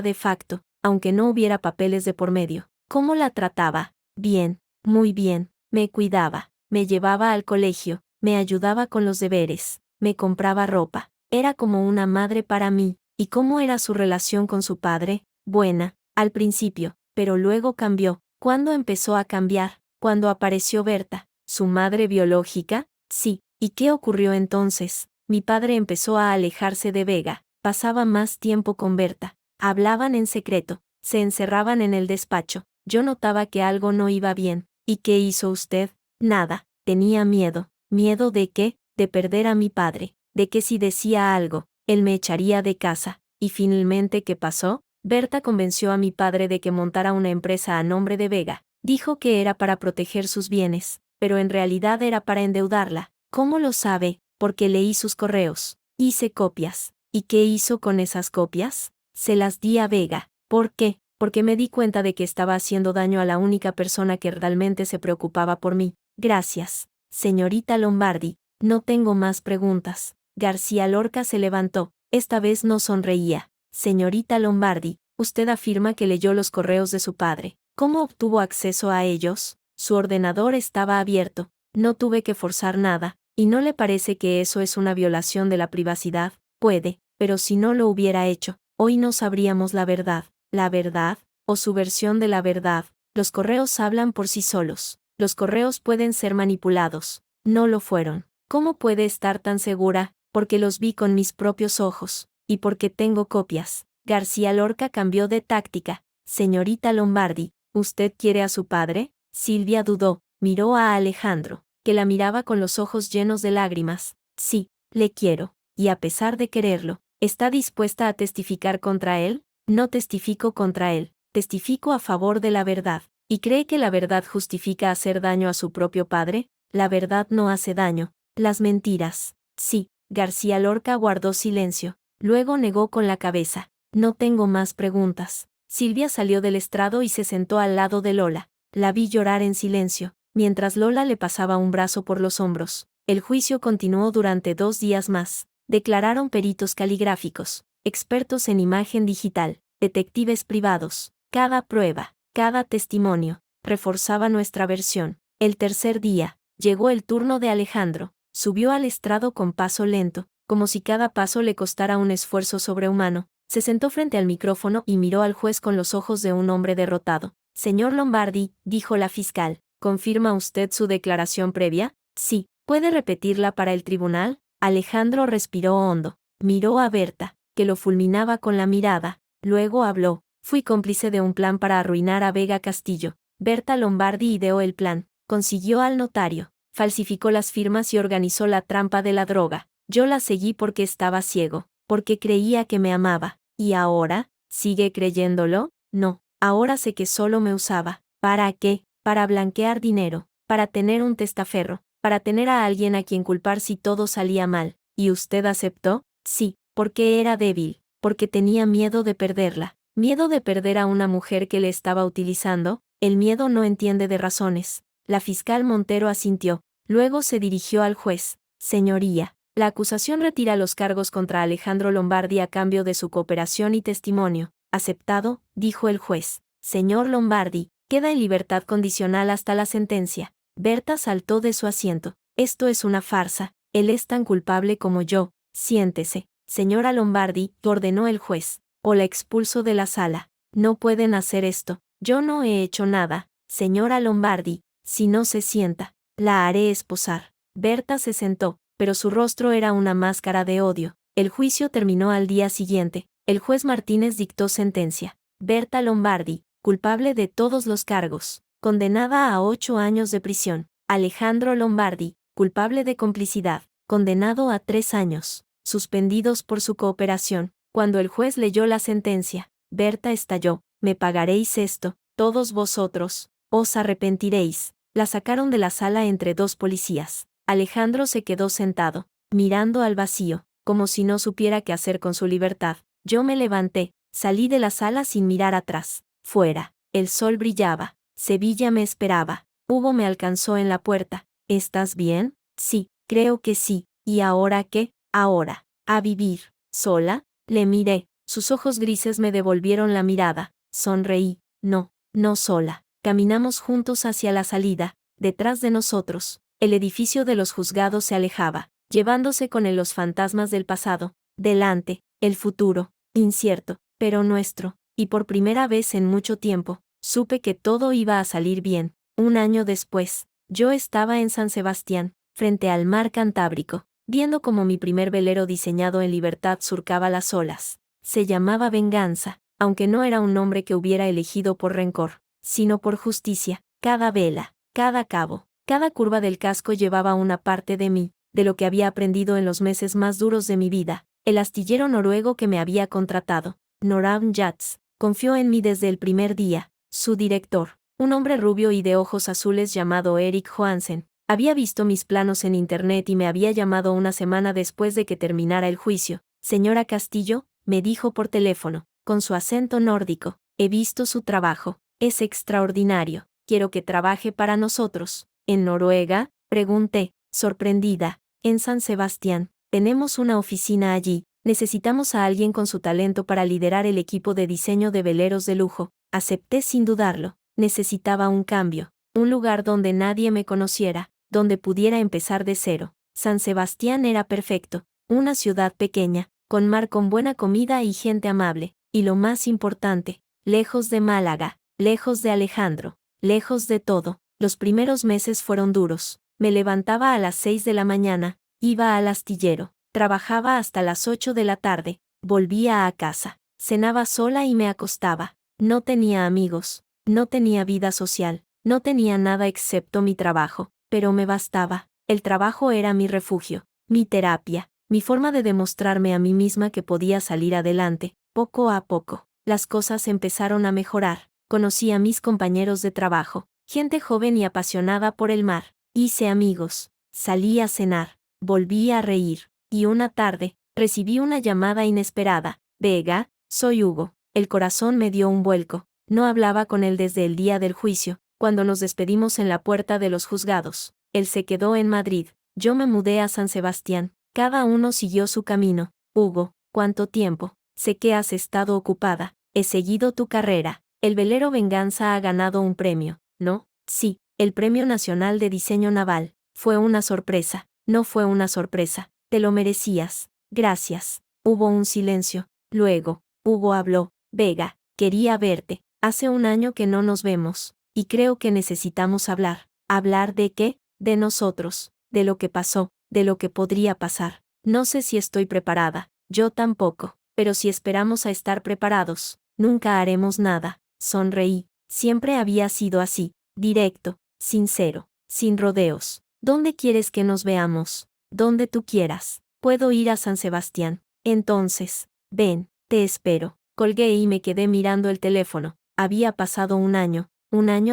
de facto, aunque no hubiera papeles de por medio. ¿Cómo la trataba? Bien, muy bien. Me cuidaba, me llevaba al colegio, me ayudaba con los deberes, me compraba ropa. Era como una madre para mí. ¿Y cómo era su relación con su padre? Buena, al principio, pero luego cambió. ¿Cuándo empezó a cambiar? Cuando apareció Berta, su madre biológica. Sí. ¿Y qué ocurrió entonces? Mi padre empezó a alejarse de Vega. Pasaba más tiempo con Berta. Hablaban en secreto, se encerraban en el despacho. Yo notaba que algo no iba bien. ¿Y qué hizo usted? Nada. Tenía miedo. ¿Miedo de qué? De perder a mi padre. De que si decía algo, él me echaría de casa. ¿Y finalmente qué pasó? Berta convenció a mi padre de que montara una empresa a nombre de Vega. Dijo que era para proteger sus bienes, pero en realidad era para endeudarla. ¿Cómo lo sabe? Porque leí sus correos. Hice copias. ¿Y qué hizo con esas copias? Se las di a Vega. ¿Por qué? Porque me di cuenta de que estaba haciendo daño a la única persona que realmente se preocupaba por mí. Gracias, señorita Lombardi. No tengo más preguntas. García Lorca se levantó. Esta vez no sonreía. Señorita Lombardi, Usted afirma que leyó los correos de su padre. ¿Cómo obtuvo acceso a ellos? Su ordenador estaba abierto. No tuve que forzar nada. ¿Y no le parece que eso es una violación de la privacidad? Puede, pero si no lo hubiera hecho, hoy no sabríamos la verdad. ¿La verdad? ¿O su versión de la verdad? Los correos hablan por sí solos. Los correos pueden ser manipulados. No lo fueron. ¿Cómo puede estar tan segura? Porque los vi con mis propios ojos. Y porque tengo copias. García Lorca cambió de táctica. Señorita Lombardi, ¿usted quiere a su padre? Silvia dudó, miró a Alejandro, que la miraba con los ojos llenos de lágrimas. Sí, le quiero. Y a pesar de quererlo, ¿está dispuesta a testificar contra él? No testifico contra él, testifico a favor de la verdad. ¿Y cree que la verdad justifica hacer daño a su propio padre? La verdad no hace daño. Las mentiras. Sí. García Lorca guardó silencio. Luego negó con la cabeza. No tengo más preguntas. Silvia salió del estrado y se sentó al lado de Lola. La vi llorar en silencio, mientras Lola le pasaba un brazo por los hombros. El juicio continuó durante 2 días más. Declararon peritos caligráficos, expertos en imagen digital, detectives privados. Cada prueba, cada testimonio, reforzaba nuestra versión. El tercer día, llegó el turno de Alejandro. Subió al estrado con paso lento, como si cada paso le costara un esfuerzo sobrehumano. Se sentó frente al micrófono y miró al juez con los ojos de un hombre derrotado. Señor Lombardi, dijo la fiscal, ¿confirma usted su declaración previa? Sí. ¿Puede repetirla para el tribunal? Alejandro respiró hondo. Miró a Berta, que lo fulminaba con la mirada. Luego habló. Fui cómplice de un plan para arruinar a Vega Castillo. Berta Lombardi ideó el plan. Consiguió al notario. Falsificó las firmas y organizó la trampa de la droga. Yo la seguí porque estaba ciego, porque creía que me amaba. ¿Y ahora? ¿Sigue creyéndolo? No, ahora sé que solo me usaba. ¿Para qué? Para blanquear dinero, para tener un testaferro, para tener a alguien a quien culpar si todo salía mal. ¿Y usted aceptó? Sí, porque era débil, porque tenía miedo de perderla. Miedo de perder a una mujer que le estaba utilizando. El miedo no entiende de razones. La fiscal Montero asintió. Luego se dirigió al juez. Señoría, la acusación retira los cargos contra Alejandro Lombardi a cambio de su cooperación y testimonio. Aceptado, dijo el juez. Señor Lombardi, queda en libertad condicional hasta la sentencia. Berta saltó de su asiento. Esto es una farsa. Él es tan culpable como yo. Siéntese. Señora Lombardi, ordenó el juez. O la expulso de la sala. No pueden hacer esto. Yo no he hecho nada. Señora Lombardi, si no se sienta, la haré esposar. Berta se sentó, pero su rostro era una máscara de odio. El juicio terminó al día siguiente. El juez Martínez dictó sentencia. Berta Lombardi, culpable de todos los cargos, condenada a 8 años de prisión. Alejandro Lombardi, culpable de complicidad, condenado a 3 años, suspendidos por su cooperación. Cuando el juez leyó la sentencia, Berta estalló. Me pagaréis esto, todos vosotros, os arrepentiréis. La sacaron de la sala entre 2 policías. Alejandro se quedó sentado, mirando al vacío, como si no supiera qué hacer con su libertad. Yo me levanté, salí de la sala sin mirar atrás. Fuera, el sol brillaba. Sevilla me esperaba. Hugo me alcanzó en la puerta. ¿Estás bien? Sí, creo que sí. ¿Y ahora qué? Ahora, a vivir. ¿Sola? Le miré. Sus ojos grises me devolvieron la mirada. Sonreí. No, no sola. Caminamos juntos hacia la salida. Detrás de nosotros, el edificio de los juzgados se alejaba, llevándose con él los fantasmas del pasado. Delante, el futuro, incierto, pero nuestro. Y por primera vez en mucho tiempo, supe que todo iba a salir bien. 1 año después, yo estaba en San Sebastián, frente al mar Cantábrico, viendo cómo mi primer velero diseñado en libertad surcaba las olas. Se llamaba Venganza, aunque no era un nombre que hubiera elegido por rencor, sino por justicia. Cada vela, cada cabo, cada curva del casco llevaba una parte de mí, de lo que había aprendido en los meses más duros de mi vida. El astillero noruego que me había contratado, Norhavn Yachts, confió en mí desde el primer día. Su director, un hombre rubio y de ojos azules llamado Erik Johansen, había visto mis planos en internet y me había llamado una semana después de que terminara el juicio. Señora Castillo, me dijo por teléfono, con su acento nórdico, he visto su trabajo, es extraordinario, quiero que trabaje para nosotros. ¿En Noruega? Pregunté, sorprendida. En San Sebastián, tenemos una oficina allí. necesitamos a alguien con su talento para liderar el equipo de diseño de veleros de lujo. Acepté sin dudarlo. Necesitaba un cambio, un lugar donde nadie me conociera, donde pudiera empezar de cero. San Sebastián era perfecto, una ciudad pequeña, con mar, con buena comida y gente amable, y lo más importante, lejos de Málaga, lejos de Alejandro, lejos de todo. Los primeros meses fueron duros. Me levantaba a las 6 de la mañana, iba al astillero, trabajaba hasta las 8 de la tarde, volvía a casa, cenaba sola y me acostaba. No tenía amigos, no tenía vida social, no tenía nada excepto mi trabajo, pero me bastaba. El trabajo era mi refugio, mi terapia, mi forma de demostrarme a mí misma que podía salir adelante. Poco a poco, las cosas empezaron a mejorar. Conocí a mis compañeros de trabajo, gente joven y apasionada por el mar. Hice amigos, salí a cenar, volví a reír, y una tarde, recibí una llamada inesperada. Vega, soy Hugo. El corazón me dio un vuelco. No hablaba con él desde el día del juicio, cuando nos despedimos en la puerta de los juzgados. Él se quedó en Madrid, yo me mudé a San Sebastián. Cada uno siguió su camino. Hugo, ¿cuánto tiempo? Sé que has estado ocupada. He seguido tu carrera. El velero Venganza ha ganado un premio, ¿no? Sí, el Premio Nacional de Diseño Naval. Fue una sorpresa. No fue una sorpresa. Te lo merecías. Gracias. Hubo un silencio. Luego, Hugo habló. Vega, quería verte. Hace un año que no nos vemos, y creo que necesitamos hablar. ¿Hablar de qué? De nosotros, de lo que pasó, de lo que podría pasar. No sé si estoy preparada, yo tampoco, pero si esperamos a estar preparados, nunca haremos nada. Sonreí. Siempre había sido así, directo, sincero, sin rodeos. ¿Dónde quieres que nos veamos? Donde tú quieras. Puedo ir a San Sebastián. Entonces, ven, te espero. Colgué y me quedé mirando el teléfono. Había pasado un año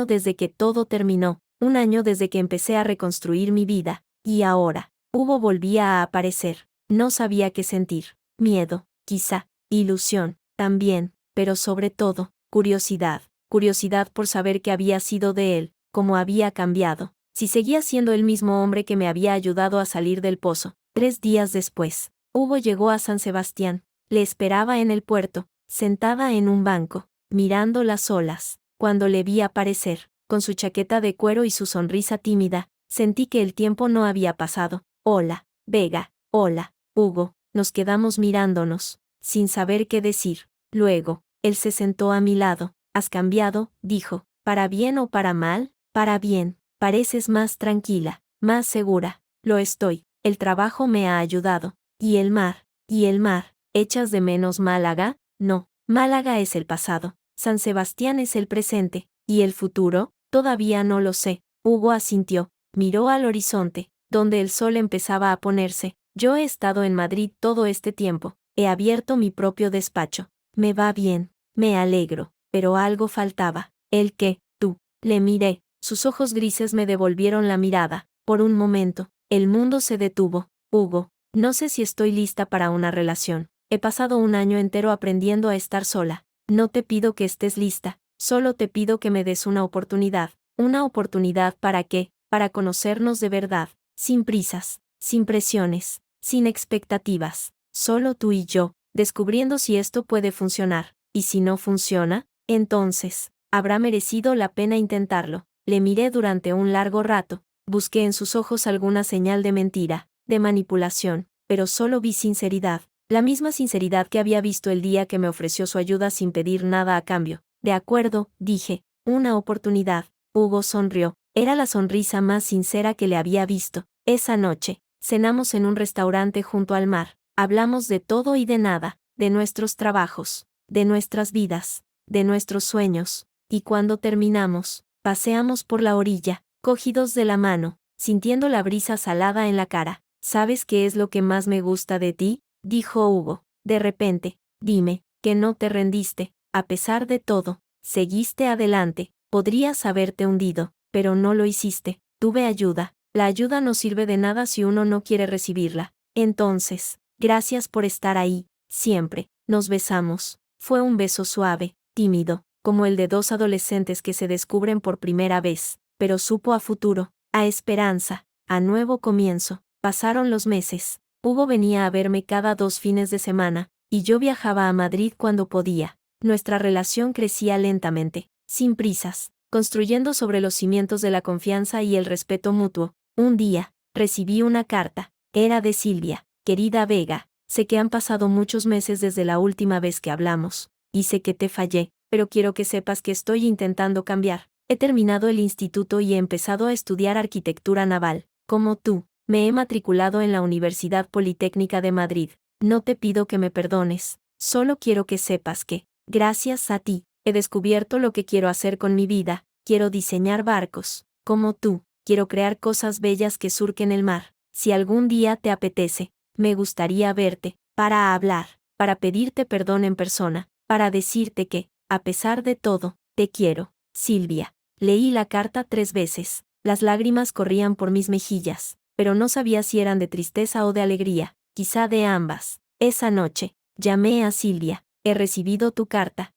desde que todo terminó, un año desde que empecé a reconstruir mi vida, y ahora, Hugo volvía a aparecer. No sabía qué sentir. Miedo, quizá, ilusión, también, pero sobre todo, curiosidad. Curiosidad por saber qué había sido de él, cómo había cambiado, si seguía siendo el mismo hombre que me había ayudado a salir del pozo. 3 días después, Hugo llegó a San Sebastián. Le esperaba en el puerto, sentada en un banco, mirando las olas. Cuando le vi aparecer, con su chaqueta de cuero y su sonrisa tímida, sentí que el tiempo no había pasado. Hola, Vega. Hola, Hugo. Nos quedamos mirándonos, sin saber qué decir. Luego, él se sentó a mi lado. ¿Has cambiado?, dijo. ¿Para bien o para mal? Para bien. Pareces más tranquila, más segura. Lo estoy. El trabajo me ha ayudado. ¿Y el mar? ¿Y el mar? ¿Echas de menos Málaga? No. Málaga es el pasado. San Sebastián es el presente. ¿Y el futuro? Todavía no lo sé. Hugo asintió. Miró al horizonte, donde el sol empezaba a ponerse. Yo he estado en Madrid todo este tiempo. He abierto mi propio despacho. Me va bien. Me alegro. Pero algo faltaba. ¿El qué? Tú. Le miré. Sus ojos grises me devolvieron la mirada. Por un momento, el mundo se detuvo. Hugo, no sé si estoy lista para una relación. He pasado un año entero aprendiendo a estar sola. No te pido que estés lista, solo te pido que me des una oportunidad. ¿Una oportunidad para qué? Para conocernos de verdad, sin prisas, sin presiones, sin expectativas. Solo tú y yo, descubriendo si esto puede funcionar. ¿Y si no funciona? Entonces, habrá merecido la pena intentarlo. Le miré durante un largo rato. Busqué en sus ojos alguna señal de mentira, de manipulación, pero solo vi sinceridad. La misma sinceridad que había visto el día que me ofreció su ayuda sin pedir nada a cambio. De acuerdo, dije, una oportunidad. Hugo sonrió. Era la sonrisa más sincera que le había visto. Esa noche, cenamos en un restaurante junto al mar. Hablamos de todo y de nada, de nuestros trabajos, de nuestras vidas, de nuestros sueños. Y cuando terminamos, paseamos por la orilla, cogidos de la mano, sintiendo la brisa salada en la cara. ¿Sabes qué es lo que más me gusta de ti?, dijo Hugo. De repente, dime, que no te rendiste, a pesar de todo, seguiste adelante. Podrías haberte hundido, pero no lo hiciste. Tuve ayuda. La ayuda no sirve de nada si uno no quiere recibirla. Entonces, gracias por estar ahí, siempre. Nos besamos. Fue un beso suave, tímido, como el de dos adolescentes que se descubren por primera vez, pero supo a futuro, a esperanza, a nuevo comienzo. Pasaron los meses. Hugo venía a verme cada 2 fines de semana, y yo viajaba a Madrid cuando podía. Nuestra relación crecía lentamente, sin prisas, construyendo sobre los cimientos de la confianza y el respeto mutuo. Un día, recibí una carta. Era de Silvia. Querida Vega, sé que han pasado muchos meses desde la última vez que hablamos, y sé que te fallé, pero quiero que sepas que estoy intentando cambiar. He terminado el instituto y he empezado a estudiar arquitectura naval. Como tú, me he matriculado en la Universidad Politécnica de Madrid. No te pido que me perdones, solo quiero que sepas que, gracias a ti, he descubierto lo que quiero hacer con mi vida. Quiero diseñar barcos, como tú, quiero crear cosas bellas que surquen el mar. Si algún día te apetece, me gustaría verte, para hablar, para pedirte perdón en persona, para decirte que, a pesar de todo, te quiero, Silvia. Leí la carta 3 veces, las lágrimas corrían por mis mejillas, pero no sabía si eran de tristeza o de alegría, quizá de ambas. Esa noche, llamé a Silvia, he recibido tu carta,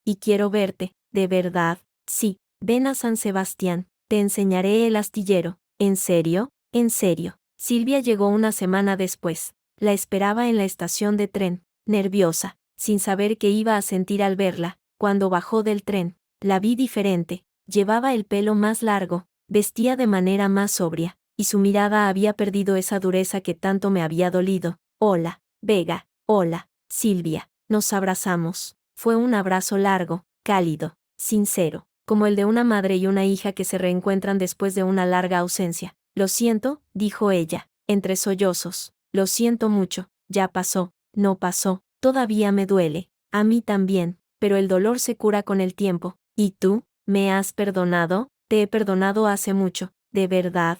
y quiero verte, de verdad, sí, ven a San Sebastián, te enseñaré el astillero. ¿En serio? ¿En serio? Silvia llegó una semana después. La esperaba en la estación de tren, nerviosa, sin saber qué iba a sentir al verla. Cuando bajó del tren, la vi diferente. Llevaba el pelo más largo, vestía de manera más sobria, y su mirada había perdido esa dureza que tanto me había dolido. Hola, Vega. Hola, Silvia. Nos abrazamos. Fue un abrazo largo, cálido, sincero, como el de una madre y una hija que se reencuentran después de una larga ausencia. Lo siento, dijo ella, entre sollozos. Lo siento mucho, ya pasó, no pasó, todavía me duele. A mí también, pero el dolor se cura con el tiempo. ¿Y tú? ¿Me has perdonado? Te he perdonado hace mucho, de verdad,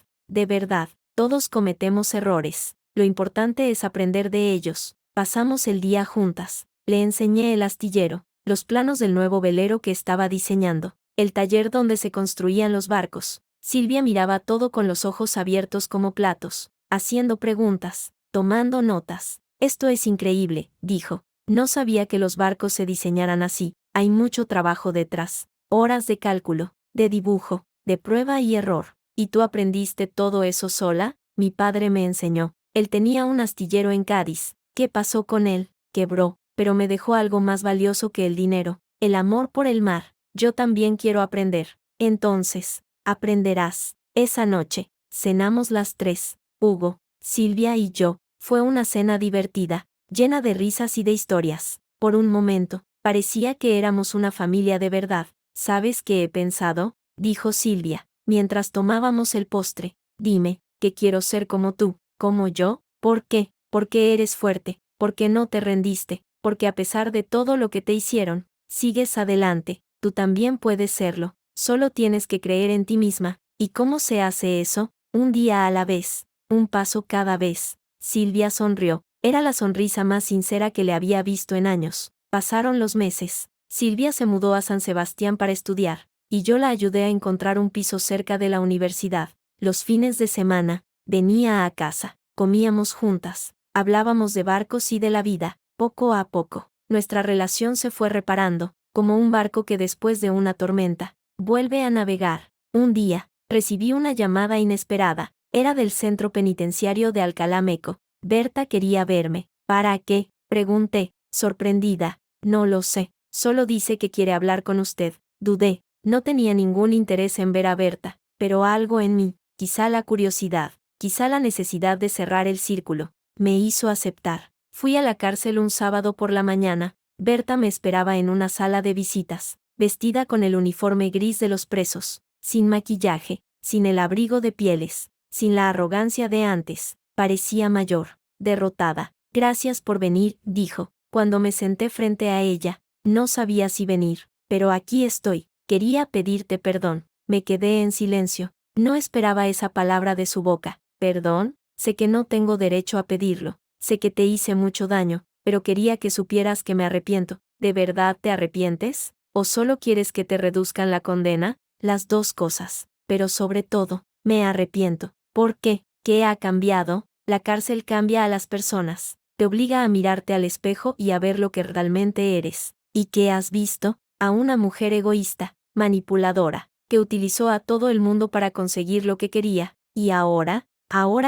todos cometemos errores. Lo importante es aprender de ellos. Pasamos el día juntas. Le enseñé el astillero, los planos del nuevo velero que estaba diseñando, el taller donde se construían los barcos. Silvia miraba todo con los ojos abiertos como platos, haciendo preguntas, tomando notas. Esto es increíble, dijo. No sabía que los barcos se diseñaran así. Hay mucho trabajo detrás, horas de cálculo, de dibujo, de prueba y error. ¿Y tú aprendiste todo eso sola? Mi padre me enseñó. Él tenía un astillero en Cádiz. ¿Qué pasó con él? Quebró, pero me dejó algo más valioso que el dinero, el amor por el mar. Yo también quiero aprender. Entonces, aprenderás. Esa noche, cenamos las 3, Hugo, Silvia y yo. Fue una cena divertida, llena de risas y de historias. Por un momento, parecía que éramos una familia de verdad. ¿Sabes qué he pensado?, dijo Silvia, mientras tomábamos el postre. Dime, que quiero ser como tú, como yo. ¿Por qué? Porque eres fuerte, porque no te rendiste, porque a pesar de todo lo que te hicieron, sigues adelante. Tú también puedes serlo, solo tienes que creer en ti misma. ¿Y cómo se hace eso? Un día a la vez, un paso cada vez. Silvia sonrió. Era la sonrisa más sincera que le había visto en años. Pasaron los meses. Silvia se mudó a San Sebastián para estudiar, y yo la ayudé a encontrar un piso cerca de la universidad. Los fines de semana, venía a casa, comíamos juntas, hablábamos de barcos y de la vida. Poco a poco, nuestra relación se fue reparando, como un barco que después de una tormenta, vuelve a navegar. Un día, recibí una llamada inesperada. Era del centro penitenciario de Alcalá Meco. Berta quería verme. ¿Para qué?, pregunté, sorprendida. No lo sé, solo dice que quiere hablar con usted. Dudé, no tenía ningún interés en ver a Berta, pero algo en mí, quizá la curiosidad, quizá la necesidad de cerrar el círculo, me hizo aceptar. Fui a la cárcel un sábado por la mañana. Berta me esperaba en una sala de visitas, vestida con el uniforme gris de los presos, sin maquillaje, sin el abrigo de pieles, sin la arrogancia de antes. Parecía mayor, derrotada. Gracias por venir, dijo. Cuando me senté frente a ella, no sabía si venir, pero aquí estoy. Quería pedirte perdón. Me quedé en silencio. No esperaba esa palabra de su boca. ¿Perdón? Sé que no tengo derecho a pedirlo. Sé que te hice mucho daño, pero quería que supieras que me arrepiento. ¿De verdad te arrepientes? ¿O solo quieres que te reduzcan la condena? Las dos cosas. Pero sobre todo, me arrepiento. ¿Por qué? ¿Qué ha cambiado? La cárcel cambia a las personas. Te obliga a mirarte al espejo y a ver lo que realmente eres. ¿Y qué has visto? A una mujer egoísta, manipuladora, que utilizó a todo el mundo para conseguir lo que quería. Y ahora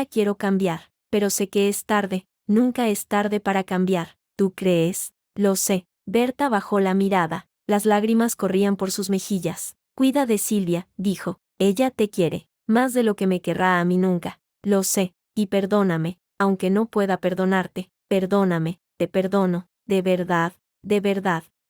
quiero cambiar. pero sé que es tarde, nunca es tarde para cambiar. ¿Tú crees? Lo sé. Berta bajó la mirada, las lágrimas corrían por sus mejillas. Cuida de Silvia, dijo, ella te quiere, más de lo que me querrá a mí nunca. Lo sé, y perdóname, aunque no pueda perdonarte, perdóname, te perdono, de verdad,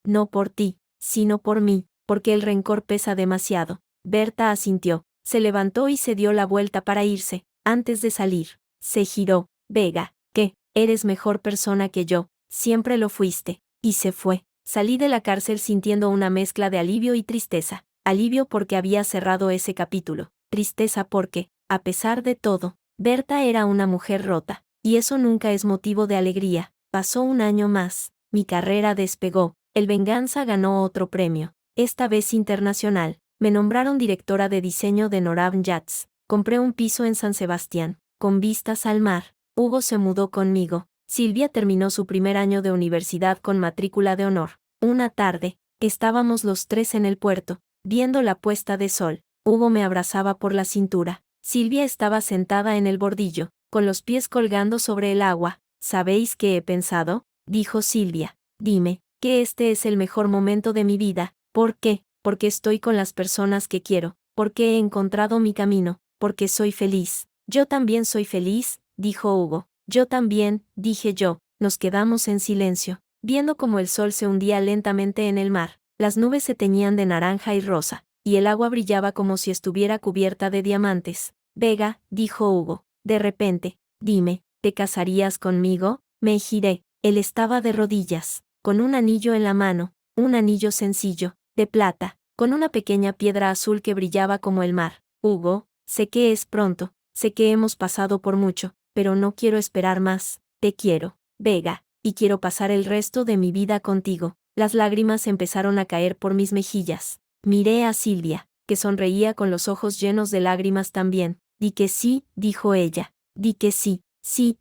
no por ti, sino por mí, porque el rencor pesa demasiado. Berta asintió, se levantó y se dio la vuelta para irse. Antes de salir, se giró. Vega, ¿qué? Eres mejor persona que yo, siempre lo fuiste. Y se fue. Salí de la cárcel sintiendo una mezcla de alivio y tristeza. Alivio porque había cerrado ese capítulo. Tristeza porque, a pesar de todo, Berta era una mujer rota. Y eso nunca es motivo de alegría. Pasó un año más. Mi carrera despegó. El Venganza ganó otro premio. Esta vez internacional. Me nombraron directora de diseño de Noram Yachts. Compré un piso en San Sebastián, con vistas al mar. Hugo se mudó conmigo. Silvia terminó su primer año de universidad con matrícula de honor. Una tarde, estábamos los tres en el puerto, viendo la puesta de sol. Hugo me abrazaba por la cintura. Silvia estaba sentada en el bordillo, con los pies colgando sobre el agua. ¿Sabéis qué he pensado? Dijo Silvia. Dime, que este es el mejor momento de mi vida. ¿Por qué? Porque estoy con las personas que quiero, porque he encontrado mi camino, porque soy feliz. Yo también soy feliz, dijo Hugo. Yo también, dije yo. Nos quedamos en silencio, viendo cómo el sol se hundía lentamente en el mar. Las nubes se teñían de naranja y rosa, y el agua brillaba como si estuviera cubierta de diamantes. Vega, dijo Hugo, de repente, dime, ¿te casarías conmigo? Me giré. Él estaba de rodillas, con un anillo en la mano, un anillo sencillo, de plata, con una pequeña piedra azul que brillaba como el mar. Hugo, sé que es pronto, sé que hemos pasado por mucho, pero no quiero esperar más. Te quiero, Vega, y quiero pasar el resto de mi vida contigo. Las lágrimas empezaron a caer por mis mejillas. Miré a Silvia, que sonreía con los ojos llenos de lágrimas también. Di que sí, dijo ella. Di que sí,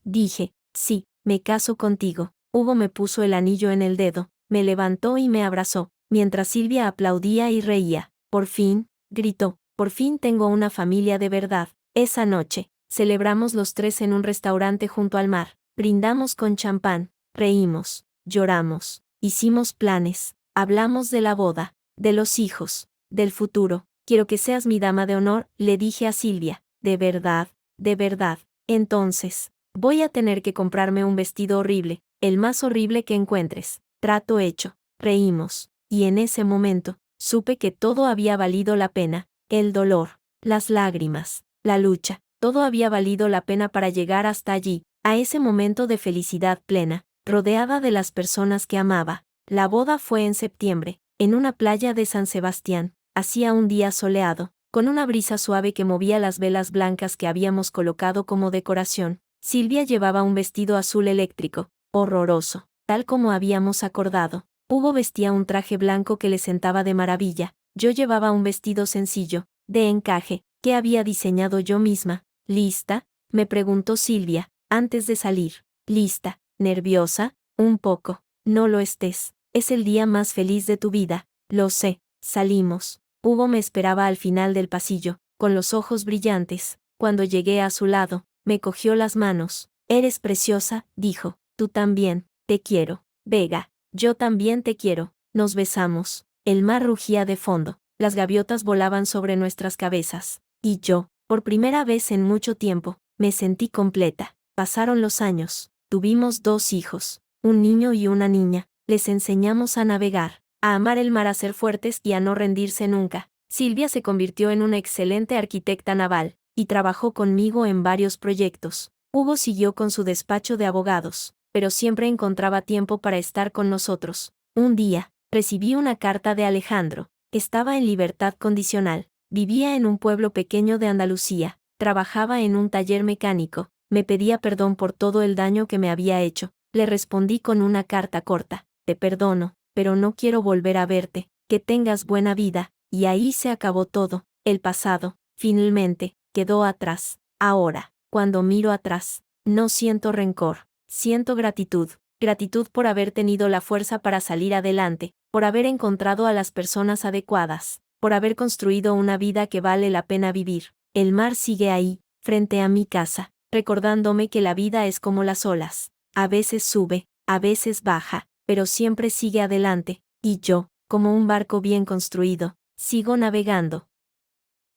dije, sí, me caso contigo. Hugo me puso el anillo en el dedo, me levantó y me abrazó, mientras Silvia aplaudía y reía. Por fin, gritó, por fin tengo una familia de verdad. Esa noche, celebramos los tres en un restaurante junto al mar. Brindamos con champán, reímos, lloramos, hicimos planes, hablamos de la boda, de los hijos, del futuro. Quiero que seas mi dama de honor, le dije a Silvia. De verdad, de verdad. Entonces, voy a tener que comprarme un vestido horrible, el más horrible que encuentres. Trato hecho. Reímos, y en ese momento, supe que todo había valido la pena, el dolor, las lágrimas, la lucha, todo había valido la pena para llegar hasta allí, a ese momento de felicidad plena, rodeada de las personas que amaba. La boda fue en septiembre, en una playa de San Sebastián. Hacía un día soleado, con una brisa suave que movía las velas blancas que habíamos colocado como decoración. Silvia llevaba un vestido azul eléctrico, horroroso, tal como habíamos acordado. Hugo vestía un traje blanco que le sentaba de maravilla. Yo llevaba un vestido sencillo, de encaje, que había diseñado yo misma. ¿Lista?, me preguntó Silvia, antes de salir. ¿Lista? ¿Nerviosa? Un poco. No lo estés. Es el día más feliz de tu vida. Lo sé. Salimos. Hugo me esperaba al final del pasillo, con los ojos brillantes. Cuando llegué a su lado, me cogió las manos. Eres preciosa, dijo. Tú también. Te quiero. Vega. Yo también te quiero. Nos besamos. El mar rugía de fondo. Las gaviotas volaban sobre nuestras cabezas. Y yo, por primera vez en mucho tiempo, me sentí completa. Pasaron los años. Tuvimos 2 hijos, un niño y una niña. Les enseñamos a navegar, a amar el mar, a ser fuertes y a no rendirse nunca. Silvia se convirtió en una excelente arquitecta naval, y trabajó conmigo en varios proyectos. Hugo siguió con su despacho de abogados, pero siempre encontraba tiempo para estar con nosotros. Un día, recibí una carta de Alejandro. Estaba en libertad condicional. Vivía en un pueblo pequeño de Andalucía. Trabajaba en un taller mecánico. Me pedía perdón por todo el daño que me había hecho. Le respondí con una carta corta. Te perdono, pero no quiero volver a verte. Que tengas buena vida. Y ahí se acabó todo. El pasado, finalmente, quedó atrás. Ahora, cuando miro atrás, no siento rencor. Siento gratitud. Gratitud por haber tenido la fuerza para salir adelante, por haber encontrado a las personas adecuadas, por haber construido una vida que vale la pena vivir. El mar sigue ahí, frente a mi casa. recordándome que la vida es como las olas. A veces sube, a veces baja, pero siempre sigue adelante, y yo, como un barco bien construido, sigo navegando.